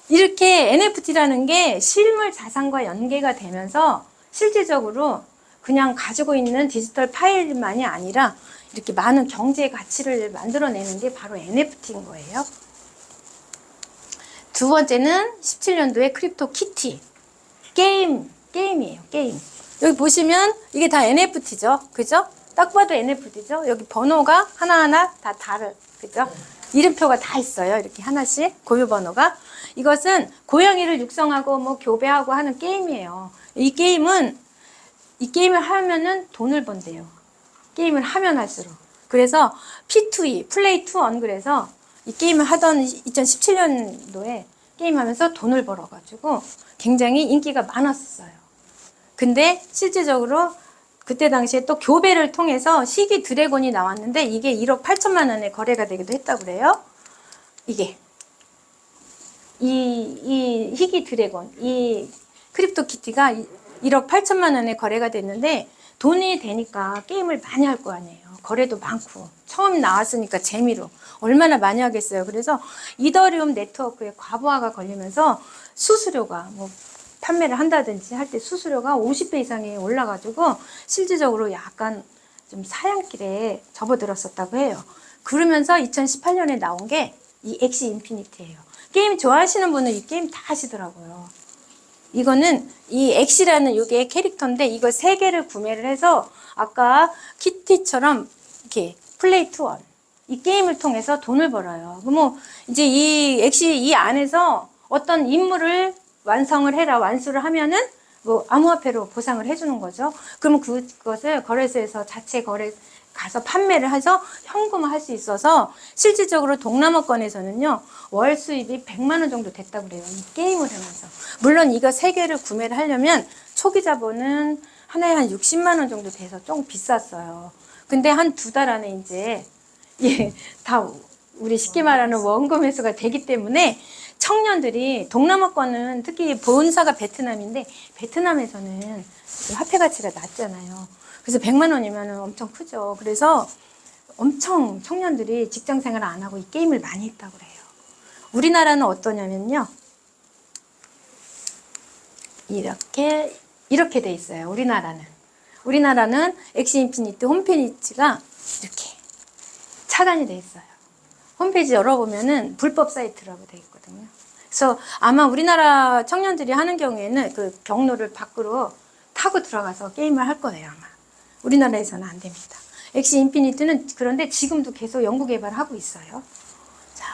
이렇게 NFT라는 게 실물 자산과 연계가 되면서 실질적으로 그냥 가지고 있는 디지털 파일만이 아니라 이렇게 많은 경제 가치를 만들어내는 게 바로 NFT인 거예요. 두 번째는 17년도에 크립토 키티. 게임이에요. 게임. 여기 보시면 이게 다 NFT죠. 그죠? 딱 봐도 NFT죠. 여기 번호가 하나하나 다 다른, 그죠? 이름표가 다 있어요. 이렇게 하나씩 고유 번호가. 이것은 고양이를 육성하고 뭐 교배하고 하는 게임이에요. 이 게임을 하면은 돈을 번대요. 게임을 하면 할수록. 그래서 P2E, 플레이 투 원, 그래서 이 게임을 하던 2017년도에 게임하면서 돈을 벌어가지고 굉장히 인기가 많았어요. 근데 실질적으로 그때 당시에 또 교배를 통해서 희귀 드래곤이 나왔는데 이게 1억 8천만 원에 거래가 되기도 했다고 그래요. 이게 이 희귀 드래곤, 이 크립토 키티가 1억 8천만 원에 거래가 됐는데 돈이 되니까 게임을 많이 할 거 아니에요. 거래도 많고 처음 나왔으니까 재미로 얼마나 많이 하겠어요. 그래서 이더리움 네트워크에 과부하가 걸리면서 수수료가 뭐 판매를 한다든지 할 때 수수료가 50배 이상이 올라가지고 실질적으로 약간 좀 사양길에 접어들었었다고 해요. 그러면서 2018년에 나온 게 이 엑시 인피니티예요. 게임 좋아하시는 분은 이 게임 다 하시더라고요. 이거는 이 엑시라는 이게 캐릭터인데 이거 3개를 구매를 해서 아까 키티처럼 이렇게 플레이 투 원 이 게임을 통해서 돈을 벌어요. 뭐 이제 이 엑시 이 안에서 어떤 임무를 완수를 하면은 뭐 암호화폐로 보상을 해주는 거죠. 그러면 그것을 거래소에서 자체 가서 판매를 해서 현금화할 수 있어서 실질적으로 동남아권에서는요 월 수입이 100만 원 정도 됐다고 그래요. 이 게임을 하면서. 물론 이거 3개를 구매를 하려면 초기 자본은 하나에 한 60만 원 정도 돼서 좀 비쌌어요. 근데 한 2달 안에 이제 다 우리 쉽게 말하는 원금 회수가 되기 때문에 청년들이 동남아권은 특히 본사가 베트남인데 베트남에서는 화폐 가치가 낮잖아요. 그래서 100만 원이면 엄청 크죠. 그래서 엄청 청년들이 직장 생활을 안 하고 이 게임을 많이 했다고 그래요. 우리나라는 어떠냐면요. 이렇게 돼 있어요. 우리나라는 엑시 인피니티 홈페이지가 이렇게 차단이 돼 있어요. 홈페이지 열어보면은 불법 사이트라고 돼 있거든요. 그래서 아마 우리나라 청년들이 하는 경우에는 그 경로를 밖으로 타고 들어가서 게임을 할 거예요, 아마. 우리나라에서는 안 됩니다. 엑시 인피니트는 그런데 지금도 계속 연구 개발하고 있어요. 자,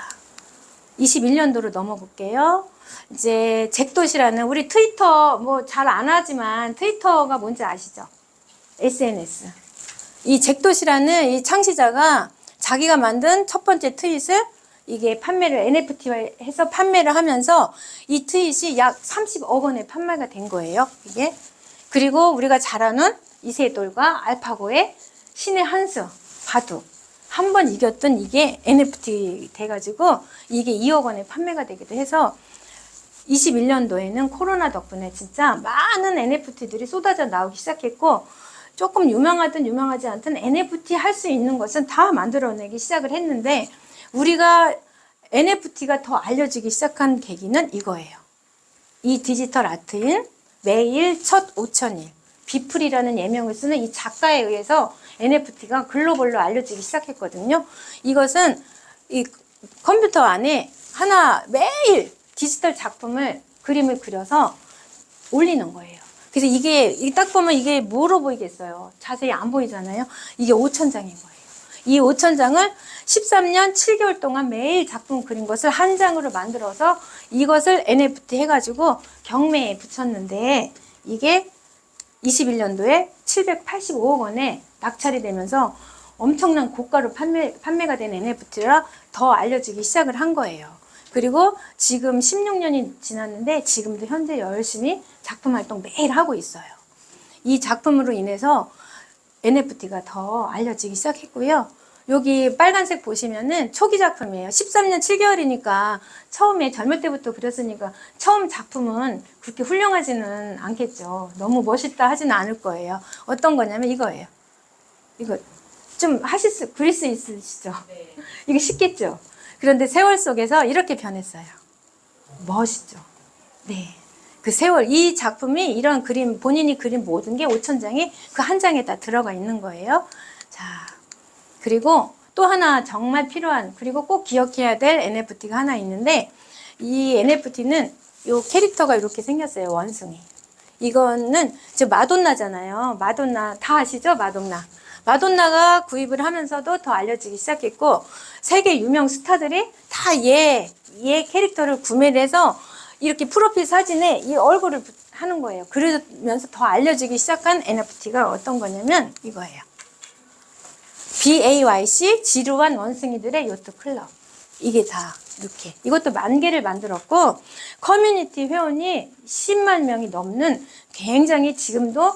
21년도로 넘어볼게요. 이제 잭도시라는 우리 트위터 뭐 잘 안 하지만 트위터가 뭔지 아시죠? SNS. 이 잭도시라는 이 창시자가 자기가 만든 첫 번째 트윗을 이게 판매를 NFT화해서 판매를 하면서 이 트윗이 약 30억 원에 판매가 된 거예요. 이게. 그리고 우리가 잘 아는 이세돌과 알파고의 신의 한수, 바둑. 한 번 이겼던 이게 NFT 돼가지고 이게 2억 원에 판매가 되기도 해서 21년도에는 코로나 덕분에 진짜 많은 NFT들이 쏟아져 나오기 시작했고 조금 유명하든 유명하지 않든 NFT 할 수 있는 것은 다 만들어내기 시작을 했는데 우리가 NFT가 더 알려지기 시작한 계기는 이거예요. 이 디지털 아트인 매일 첫 5,000일 비플이라는 예명을 쓰는 이 작가에 의해서 NFT가 글로벌로 알려지기 시작했거든요. 이것은 이 컴퓨터 안에 하나 매일 디지털 작품을 그림을 그려서 올리는 거예요. 그래서 이게 딱 보면 이게 뭐로 보이겠어요? 자세히 안 보이잖아요. 이게 5,000장인 거예요. 이 5,000장을 13년 7개월 동안 매일 작품 그린 것을 한 장으로 만들어서 이것을 NFT 해가지고 경매에 붙였는데 이게 21년도에 785억 원에 낙찰이 되면서 엄청난 고가로 판매가 된 NFT라 더 알려지기 시작을 한 거예요. 그리고 지금 16년이 지났는데 지금도 현재 열심히 작품 활동 매일 하고 있어요. 이 작품으로 인해서 NFT가 더 알려지기 시작했고요. 여기 빨간색 보시면은 초기 작품이에요. 13년 7개월이니까 처음에 젊을 때부터 그렸으니까 처음 작품은 그렇게 훌륭하지는 않겠죠. 너무 멋있다 하지는 않을 거예요. 어떤 거냐면 이거예요. 이거 좀 그릴 수 있으시죠? 네. 이게 쉽겠죠? 그런데 세월 속에서 이렇게 변했어요. 멋있죠? 네. 그 세월, 이 작품이 이런 그림, 본인이 그린 모든 게 5,000장이 그 한 장에 다 들어가 있는 거예요. 자, 그리고 또 하나 정말 필요한, 그리고 꼭 기억해야 될 NFT가 하나 있는데, 이 NFT는 요 캐릭터가 이렇게 생겼어요. 원숭이. 이거는 저 마돈나잖아요. 마돈나 다 아시죠? 마돈나. 마돈나가 구입을 하면서도 더 알려지기 시작했고 세계 유명 스타들이 다 얘 캐릭터를 구매를 해서 이렇게 프로필 사진에 이 얼굴을 하는 거예요. 그러면서 더 알려지기 시작한 NFT가 어떤 거냐면 이거예요. BAYC 지루한 원숭이들의 요트 클럽. 이게 다 이렇게. 이것도 10,000개를 만들었고 커뮤니티 회원이 10만 명이 넘는 굉장히 지금도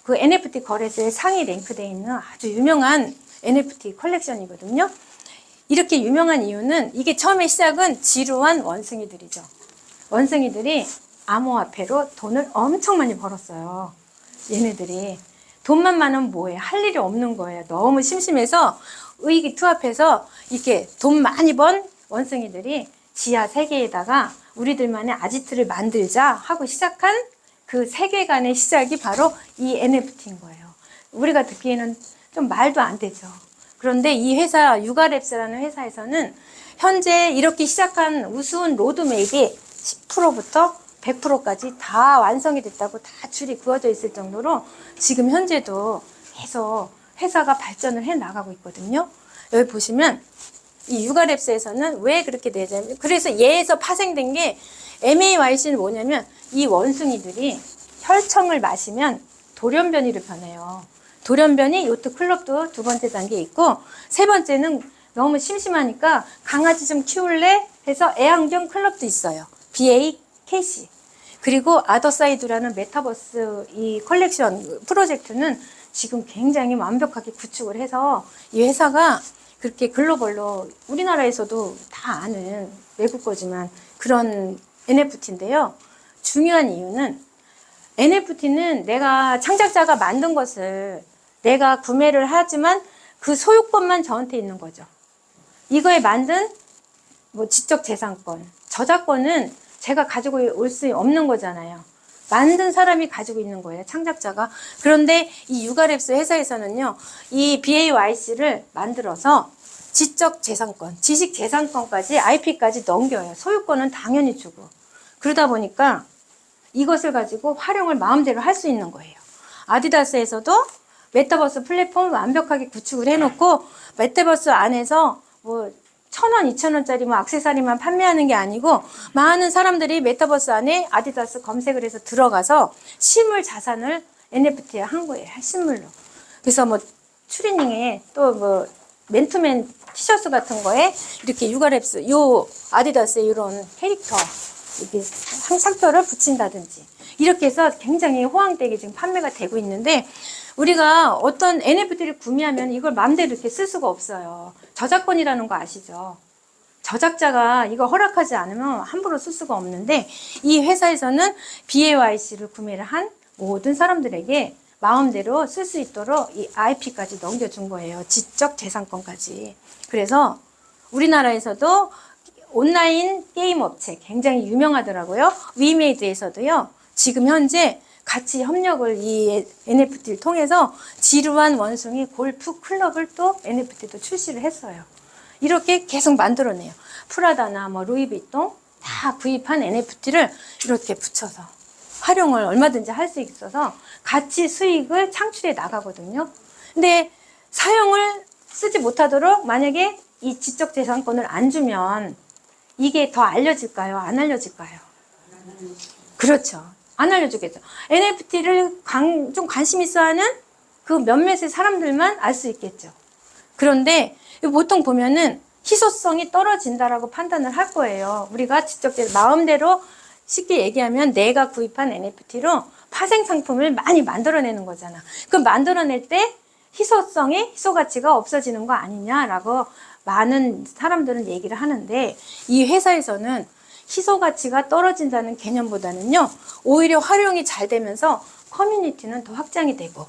그 NFT 거래소에 상위 랭크되어 있는 아주 유명한 NFT 컬렉션이거든요. 이렇게 유명한 이유는 이게 처음에 시작은 지루한 원숭이들이죠. 원숭이들이 암호화폐로 돈을 엄청 많이 벌었어요. 얘네들이. 돈만 많으면 뭐해? 할 일이 없는 거예요. 너무 심심해서 의기투합해서 이렇게 돈 많이 번 원숭이들이 지하 세계에다가 우리들만의 아지트를 만들자 하고 시작한 그 세계관의 시작이 바로 이 NFT인 거예요. 우리가 듣기에는 좀 말도 안 되죠. 그런데 이 회사, 유가랩스라는 회사에서는 현재 이렇게 시작한 우스운 로드맵이 10%부터 100%까지 다 완성이 됐다고 다 줄이 그어져 있을 정도로 지금 현재도 계속 회사가 발전을 해 나가고 있거든요. 여기 보시면 이 유가랩스에서는 왜 그렇게 되냐면 그래서 얘에서 파생된 게 MAYC는 뭐냐면 이 원숭이들이 혈청을 마시면 돌연변이로 변해요. 돌연변이 요트 클럽도 두 번째 단계에 있고 세 번째는 너무 심심하니까 강아지 좀 키울래 해서 애완견 클럽도 있어요. BAKC. 그리고 아더사이드라는 메타버스 이 컬렉션 프로젝트는 지금 굉장히 완벽하게 구축을 해서 이 회사가 그렇게 글로벌로 우리나라에서도 다 아는 외국 거지만 그런 NFT인데요. 중요한 이유는 NFT는 내가 창작자가 만든 것을 내가 구매를 하지만 그 소유권만 저한테 있는 거죠. 이거에 만든 뭐 지적재산권, 저작권은 제가 가지고 올 수 없는 거잖아요. 만든 사람이 가지고 있는 거예요. 창작자가. 그런데 이 유가랩스 회사에서는요. 이 BAYC를 만들어서 지적재산권, 지식재산권까지 IP까지 넘겨요. 소유권은 당연히 주고. 그러다 보니까 이것을 가지고 활용을 마음대로 할 수 있는 거예요. 아디다스에서도 메타버스 플랫폼을 완벽하게 구축을 해놓고 메타버스 안에서 뭐 1,000원, 2,000원짜리 뭐 액세서리만 판매하는 게 아니고 많은 사람들이 메타버스 안에 아디다스 검색을 해서 들어가서 실물 자산을 NFT에 한 거예요. 실물로. 그래서 뭐 추리닝에 또 뭐 맨투맨 티셔츠 같은 거에 이렇게 유가랩스 요 아디다스의 이런 캐릭터 이렇게 상표를 붙인다든지 이렇게 해서 굉장히 호황되게 지금 판매가 되고 있는데 우리가 어떤 NFT를 구매하면 이걸 마음대로 이렇게 쓸 수가 없어요. 저작권이라는 거 아시죠? 저작자가 이거 허락하지 않으면 함부로 쓸 수가 없는데 이 회사에서는 BAYC를 구매를 한 모든 사람들에게 마음대로 쓸 수 있도록 이 IP까지 넘겨준 거예요. 지적 재산권까지. 그래서 우리나라에서도 온라인 게임 업체 굉장히 유명하더라고요. 위메이드에서도요. 지금 현재 같이 협력을 이 NFT를 통해서 지루한 원숭이 골프 클럽을 또 NFT도 출시를 했어요. 이렇게 계속 만들어내요. 프라다나 뭐 루이비통 다 구입한 NFT를 이렇게 붙여서 활용을 얼마든지 할 수 있어서 같이 수익을 창출해 나가거든요. 근데 사용을 쓰지 못하도록 만약에 이 지적재산권을 안 주면 이게 더 알려질까요? 안 알려질까요? 그렇죠. 안 알려주겠죠. NFT를 좀 관심 있어 하는 그 몇몇의 사람들만 알 수 있겠죠. 그런데 보통 보면은 희소성이 떨어진다라고 판단을 할 거예요. 우리가 마음대로 쉽게 얘기하면 내가 구입한 NFT로 파생 상품을 많이 만들어내는 거잖아. 그 만들어낼 때 희소 가치가 없어지는 거 아니냐라고 많은 사람들은 얘기를 하는데 이 회사에서는 희소 가치가 떨어진다는 개념보다는요, 오히려 활용이 잘 되면서 커뮤니티는 더 확장이 되고,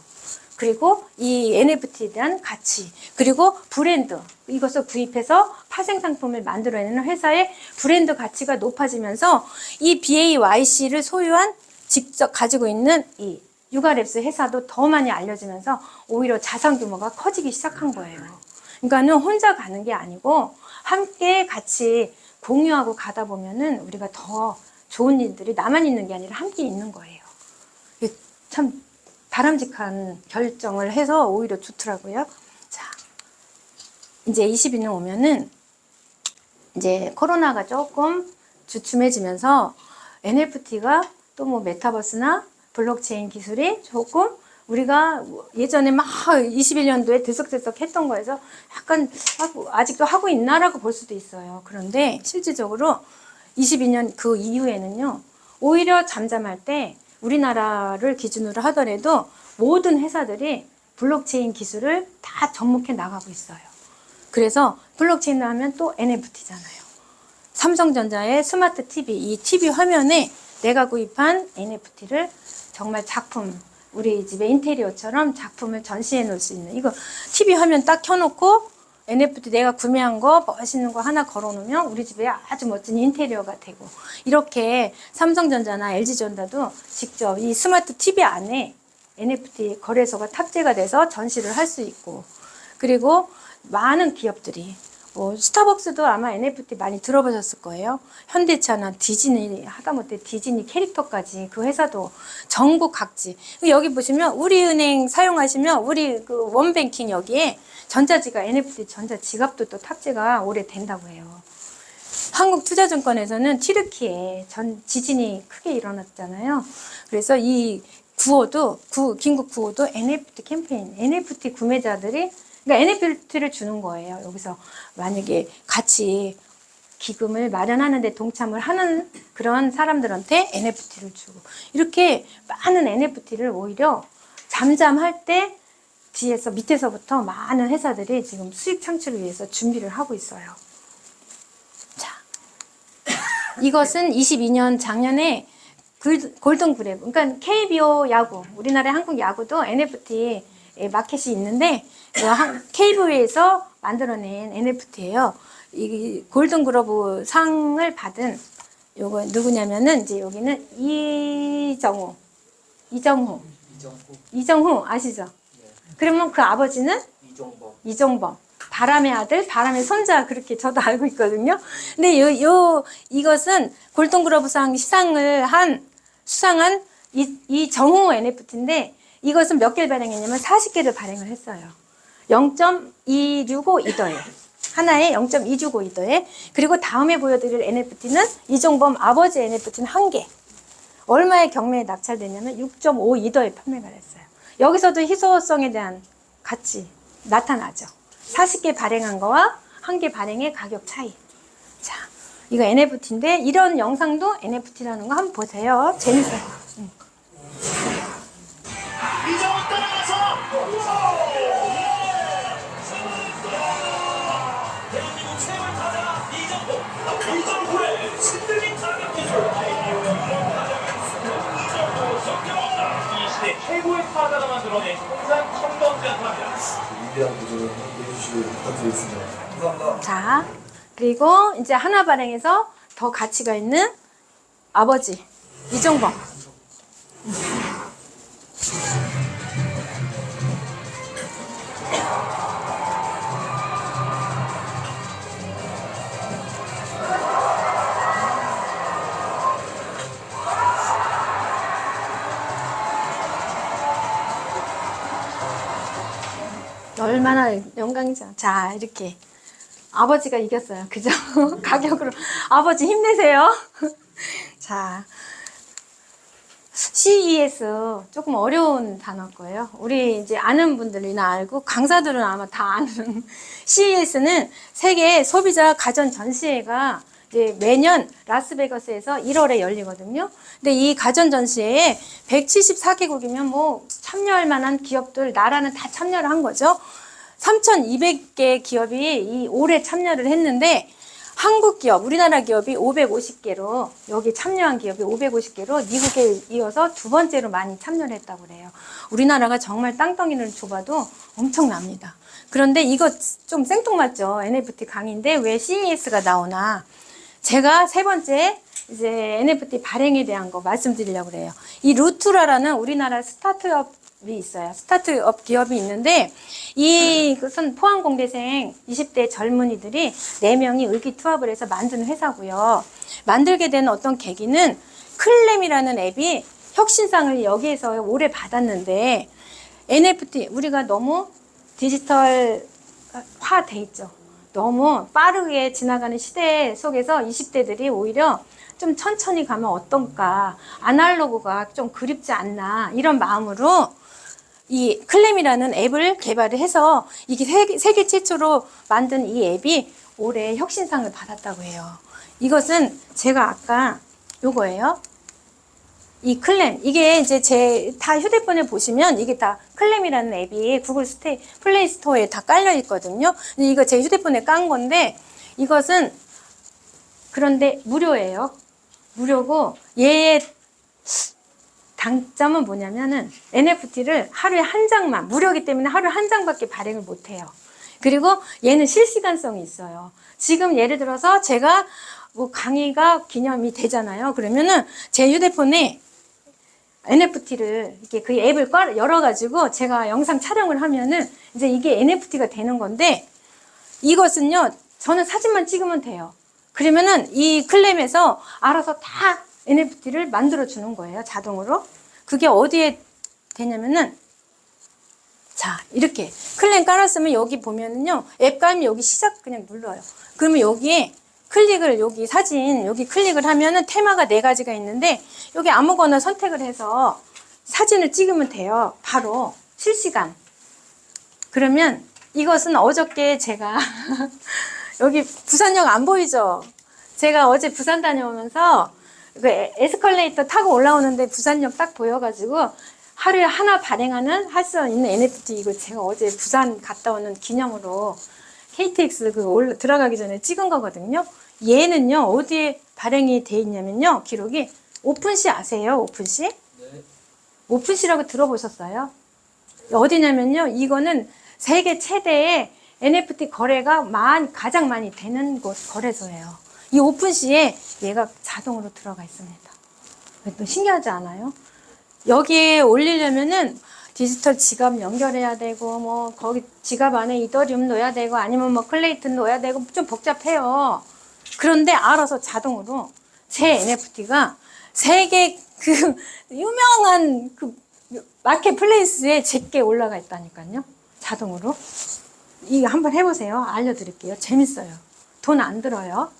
그리고 이 NFT에 대한 가치, 그리고 브랜드, 이것을 구입해서 파생 상품을 만들어내는 회사의 브랜드 가치가 높아지면서 이 BAYC를 소유한 직접 가지고 있는 이 유가랩스 회사도 더 많이 알려지면서 오히려 자산 규모가 커지기 시작한 거예요. 그러니까는 혼자 가는 게 아니고 함께 같이 공유하고 가다 보면은 우리가 더 좋은 일들이 나만 있는 게 아니라 함께 있는 거예요. 참 바람직한 결정을 해서 오히려 좋더라고요. 자, 이제 22년 오면은 이제 코로나가 조금 주춤해지면서 NFT가 또 뭐 메타버스나 블록체인 기술이 조금 우리가 예전에 막 21년도에 들썩들썩 했던 거에서 약간 아직도 하고 있나라고 볼 수도 있어요. 그런데 실질적으로 22년 그 이후에는요, 오히려 잠잠할 때 우리나라를 기준으로 하더라도 모든 회사들이 블록체인 기술을 다 접목해 나가고 있어요. 그래서 블록체인을 하면 또 NFT잖아요. 삼성전자의 스마트 TV, 이 TV 화면에 내가 구입한 NFT를 정말 작품, 우리 집의 인테리어처럼 작품을 전시해 놓을 수 있는, 이거 TV 화면 딱 켜놓고 NFT 내가 구매한 거 멋있는 거 하나 걸어놓으면 우리 집에 아주 멋진 인테리어가 되고, 이렇게 삼성전자나 LG전자도 직접 이 스마트 TV 안에 NFT 거래소가 탑재가 돼서 전시를 할 수 있고, 그리고 많은 기업들이 뭐 스타벅스도 아마 NFT 많이 들어보셨을 거예요. 현대차나 디즈니, 하다못해 디즈니 캐릭터까지 그 회사도 전국 각지. 여기 보시면 우리은행 사용하시면 우리 그 원뱅킹 여기에 전자지갑, NFT 전자지갑도 또 탑재가 오래 된다고 해요. 한국투자증권에서는 튀르키예 지진이 크게 일어났잖아요. 그래서 이 긴급 구호도 NFT 캠페인, NFT 구매자들이 그러니까 NFT를 주는 거예요. 여기서 만약에 같이 기금을 마련하는데 동참을 하는 그런 사람들한테 NFT를 주고, 이렇게 많은 NFT를 오히려 잠잠할 때 뒤에서 밑에서부터 많은 회사들이 지금 수익 창출을 위해서 준비를 하고 있어요. 자, 이것은 22년 작년에 골든 그래브, 그러니까 KBO 야구, 우리나라의 한국 야구도 NFT 마켓이 있는데 KBO에서 만들어낸 NFT예요. 이 골든 글러브 상을 받은 요거 누구냐면은 이제 여기는 이정후 아시죠? 네. 그러면 그 아버지는 이종범. 바람의 아들, 바람의 손자, 그렇게 저도 알고 있거든요. 근데 이것은 골든 글러브상 수상한 이정후 NFT인데, 이것은 몇 개를 발행했냐면 40개를 발행을 했어요. 0.265 이더에. 하나에 0.265 이더에. 그리고 다음에 보여드릴 NFT는 이종범 아버지 NFT는 1개. 얼마의 경매에 낙찰됐냐면 6.5 이더에 판매가 됐어요. 여기서도 희소성에 대한 가치 나타나죠. 40개 발행한 거와 1개 발행의 가격 차이. 자, 이거 NFT인데 이런 영상도 NFT라는 거 한번 보세요. 재밌어요. 이정을 따라가서 대한민국 최고의 타자 이정후의 신들린 타격 기술 이 시대 최고의 타자가 만들어낸 통산 청동자타입니다. 위대한 도전을 함께 해주시길 부탁드리겠습니다. 감사합니다. 자, 그리고 이제 하나 발행해서 더 가치가 있는 아버지 이종범. 얼마나 영광이죠. 자, 이렇게 아버지가 이겼어요. 그죠? 가격으로. 아버지 힘내세요. 자, CES 조금 어려운 단어일 거예요. 우리 이제 아는 분들이나 알고 강사들은 아마 다 아는 CES는 세계 소비자 가전 전시회가 이제 매년 라스베가스에서 1월에 열리거든요. 근데 이 가전 전시회에 174개국이면 뭐 참여할 만한 기업들, 나라는 다 참여를 한 거죠. 3,200개 기업이 이 올해 참여를 했는데 한국 기업, 우리나라 기업이 550개로 여기 참여한 기업이 550개로 미국에 이어서 두 번째로 많이 참여를 했다고 그래요. 우리나라가 정말 땅덩이를 좁아도 엄청납니다. 그런데 이거 좀 생뚱맞죠? NFT 강의인데 왜 CES가 나오나? 제가 세 번째 이제 NFT 발행에 대한 거 말씀드리려고 그래요. 이 루트라라는 우리나라 스타트업이 있어요. 스타트업 기업이 있는데 이것은 포항공대생 20대 젊은이들이 4명이 의기투합을 해서 만든 회사고요. 만들게 된 어떤 계기는 클램이라는 앱이 혁신상을 여기에서 올해 받았는데 NFT 우리가 너무 디지털화 돼 있죠. 너무 빠르게 지나가는 시대 속에서 20대들이 오히려 좀 천천히 가면 어떤가, 아날로그가 좀 그립지 않나 이런 마음으로 이 클램이라는 앱을 개발을 해서 이게 세계 최초로 만든 이 앱이 올해 혁신상을 받았다고 해요. 이것은 제가 아까 요거예요. 이 클램, 이게 이제 제 다 휴대폰에 보시면 이게 다 클램이라는 앱이 구글 플레이 스토어에 다 깔려 있거든요. 근데 이거 제 휴대폰에 깐 건데 이것은 그런데 무료예요. 무료고 얘의 단점은 뭐냐면은 NFT를 하루에 한 장만, 무료이기 때문에 하루에 한 장밖에 발행을 못 해요. 그리고 얘는 실시간성이 있어요. 지금 예를 들어서 제가 뭐 강의가 기념이 되잖아요. 그러면은 제 휴대폰에 NFT를 이렇게 그 앱을 열어가지고 제가 영상 촬영을 하면은 이제 이게 NFT가 되는 건데 이것은요, 저는 사진만 찍으면 돼요. 그러면은 이 클램에서 알아서 다 NFT를 만들어 주는 거예요. 자동으로. 그게 어디에 되냐면은 자, 이렇게 클램 깔았으면 여기 보면은요, 앱 깔면 여기 시작 그냥 눌러요. 그러면 여기에 클릭을 여기 사진 여기 클릭을 하면은 테마가 4가지가 있는데 여기 아무거나 선택을 해서 사진을 찍으면 돼요. 바로 실시간. 그러면 이것은 어저께 제가 여기 부산역 안 보이죠? 제가 어제 부산 다녀오면서 그 에스컬레이터 타고 올라오는데 부산역 딱 보여가지고 하루에 하나 발행하는 할 수 있는 NFT 이거 제가 어제 부산 갔다 오는 기념으로 KTX 들어가기 전에 찍은 거거든요. 얘는요, 어디에 발행이 돼 있냐면요, 기록이 오픈시 아세요? 오픈시? 네. 오픈시라고 들어보셨어요? 어디냐면요, 이거는 세계 최대의 NFT 거래가 가장 많이 되는 곳 거래소예요. 이 오픈시에 얘가 자동으로 들어가 있습니다. 또 신기하지 않아요? 여기에 올리려면은 디지털 지갑 연결해야 되고, 뭐, 거기 지갑 안에 이더리움 넣어야 되고, 아니면 뭐 클레이튼 넣어야 되고, 좀 복잡해요. 그런데 알아서 자동으로 제 NFT가 세계 그 유명한 그 마켓플레이스에 제게 올라가 있다니까요. 자동으로. 이거 한번 해보세요. 알려드릴게요. 재밌어요. 돈 안 들어요.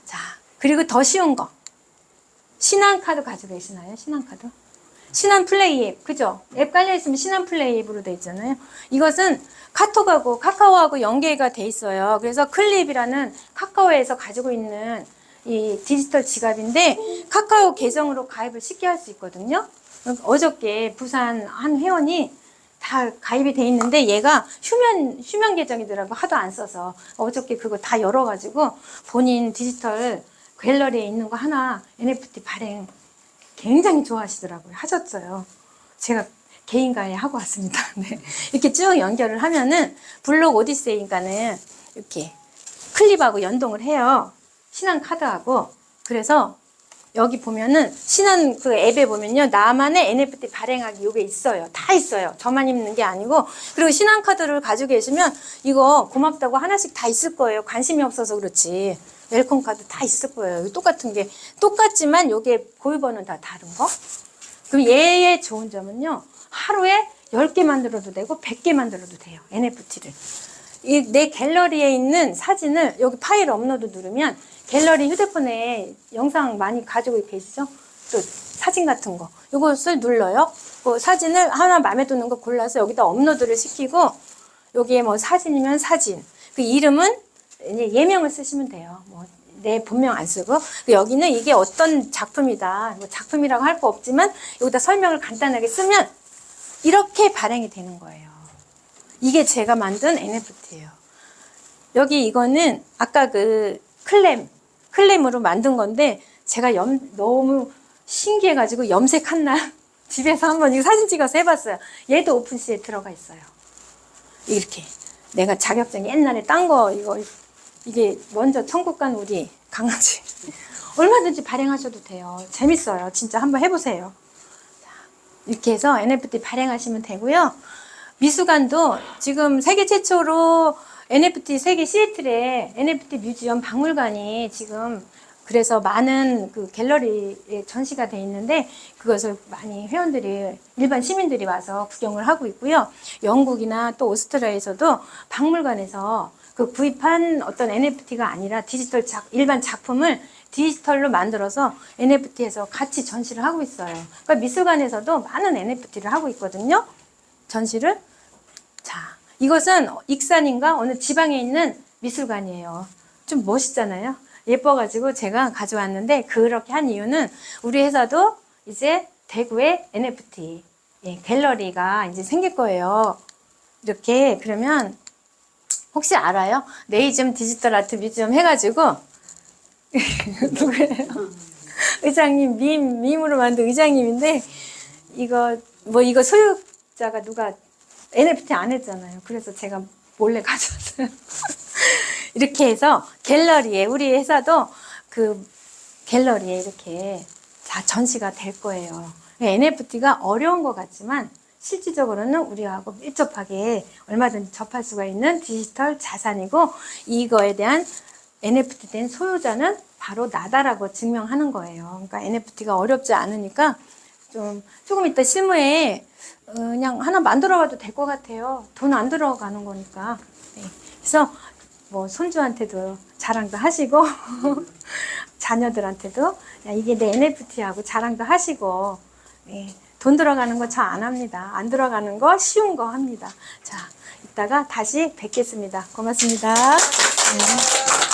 자, 그리고 더 쉬운 거. 신한카드 가지고 계시나요? 신한카드? 신한플레이 앱, 그죠? 앱 깔려있으면 신한플레이 앱으로 돼 있잖아요. 이것은 카톡하고 카카오하고 연계가 돼 있어요. 그래서 클립이라는 카카오에서 가지고 있는 이 디지털 지갑인데 카카오 계정으로 가입을 쉽게 할 수 있거든요. 어저께 부산 한 회원이 다 가입이 돼 있는데 얘가 휴면 계정이더라고. 하도 안 써서. 어저께 그거 다 열어가지고 본인 디지털 갤러리에 있는 거 하나 NFT 발행 굉장히 좋아하시더라고요. 하셨어요. 제가 개인 가입하고 왔습니다. 네. 이렇게 쭉 연결을 하면은 블록 오디세이인가는 이렇게 클립하고 연동을 해요. 신한카드하고. 그래서 여기 보면은 신한 그 앱에 보면요. 나만의 NFT 발행하기 요게 있어요. 다 있어요. 저만 있는 게 아니고. 그리고 신한카드를 가지고 계시면 이거 고맙다고 하나씩 다 있을 거예요. 관심이 없어서 그렇지. 웰컴 카드 다 있을 거예요. 똑같은 게 똑같지만 요게 보유번호는 다 다른 거. 그럼 얘의 좋은 점은요. 하루에 10개 만들어도 되고 100개 만들어도 돼요. NFT를. 내 갤러리에 있는 사진을 여기 파일 업로드 누르면 갤러리 휴대폰에 영상 많이 가지고 계시죠? 또 사진 같은 거. 이것을 눌러요. 그 사진을 하나 마음에 드는 거 골라서 여기다 업로드를 시키고 여기에 뭐 사진이면 사진. 그 이름은 이제 예명을 쓰시면 돼요. 뭐 내 본명 안 쓰고 여기는 이게 어떤 작품이다. 뭐 작품이라고 할 거 없지만 여기다 설명을 간단하게 쓰면 이렇게 발행이 되는 거예요. 이게 제가 만든 NFT예요. 여기 이거는 아까 그 클램으로 만든 건데 제가 너무 신기해가지고 염색한 날 집에서 한번 이거 사진 찍어서 해봤어요. 얘도 오픈시에 들어가 있어요. 이렇게 내가 자격증 옛날에 딴 거 이게 먼저 천국 간 우리 강아지 얼마든지 발행하셔도 돼요. 재밌어요. 진짜 한번 해보세요. 이렇게 해서 NFT 발행하시면 되고요. 미술관도 지금 세계 최초로 NFT 세계 시애틀에 NFT 뮤지엄 박물관이 지금 그래서 많은 그 갤러리에 전시가 돼 있는데 그것을 많이 회원들이 일반 시민들이 와서 구경을 하고 있고요. 영국이나 또 오스트리아에서도 박물관에서 그 구입한 어떤 NFT가 아니라 일반 작품을 디지털로 만들어서 NFT에서 같이 전시를 하고 있어요. 그러니까 미술관에서도 많은 NFT를 하고 있거든요. 전시를. 자, 이것은 익산인가 어느 지방에 있는 미술관이에요. 좀 멋있잖아요. 예뻐가지고 제가 가져왔는데 그렇게 한 이유는 우리 회사도 이제 대구에 NFT 갤러리가 이제 생길 거예요. 이렇게 그러면 혹시 알아요? 네이즘 디지털 아트 뮤지엄 해가지고 누구예요? 의장님 밈으로 만든 의장님인데 이거 소유자가 누가 NFT 안 했잖아요. 그래서 제가 몰래 가져왔어요. 이렇게 해서 갤러리에 우리 회사도 그 갤러리에 이렇게 다 전시가 될 거예요. NFT가 어려운 것 같지만 실질적으로는 우리하고 밀접하게 얼마든지 접할 수가 있는 디지털 자산이고 이거에 대한 NFT 된 소유자는 바로 나다라고 증명하는 거예요. 그러니까 NFT가 어렵지 않으니까 조금 이따 실무에 그냥 하나 만들어 가도 될 것 같아요. 돈 안 들어가는 거니까. 네. 그래서 뭐 손주한테도 자랑도 하시고 자녀들한테도 야, 이게 내 NFT하고 자랑도 하시고 네. 돈 들어가는 거 저 안 합니다. 안 들어가는 거 쉬운 거 합니다. 자, 이따가 다시 뵙겠습니다. 고맙습니다. 네.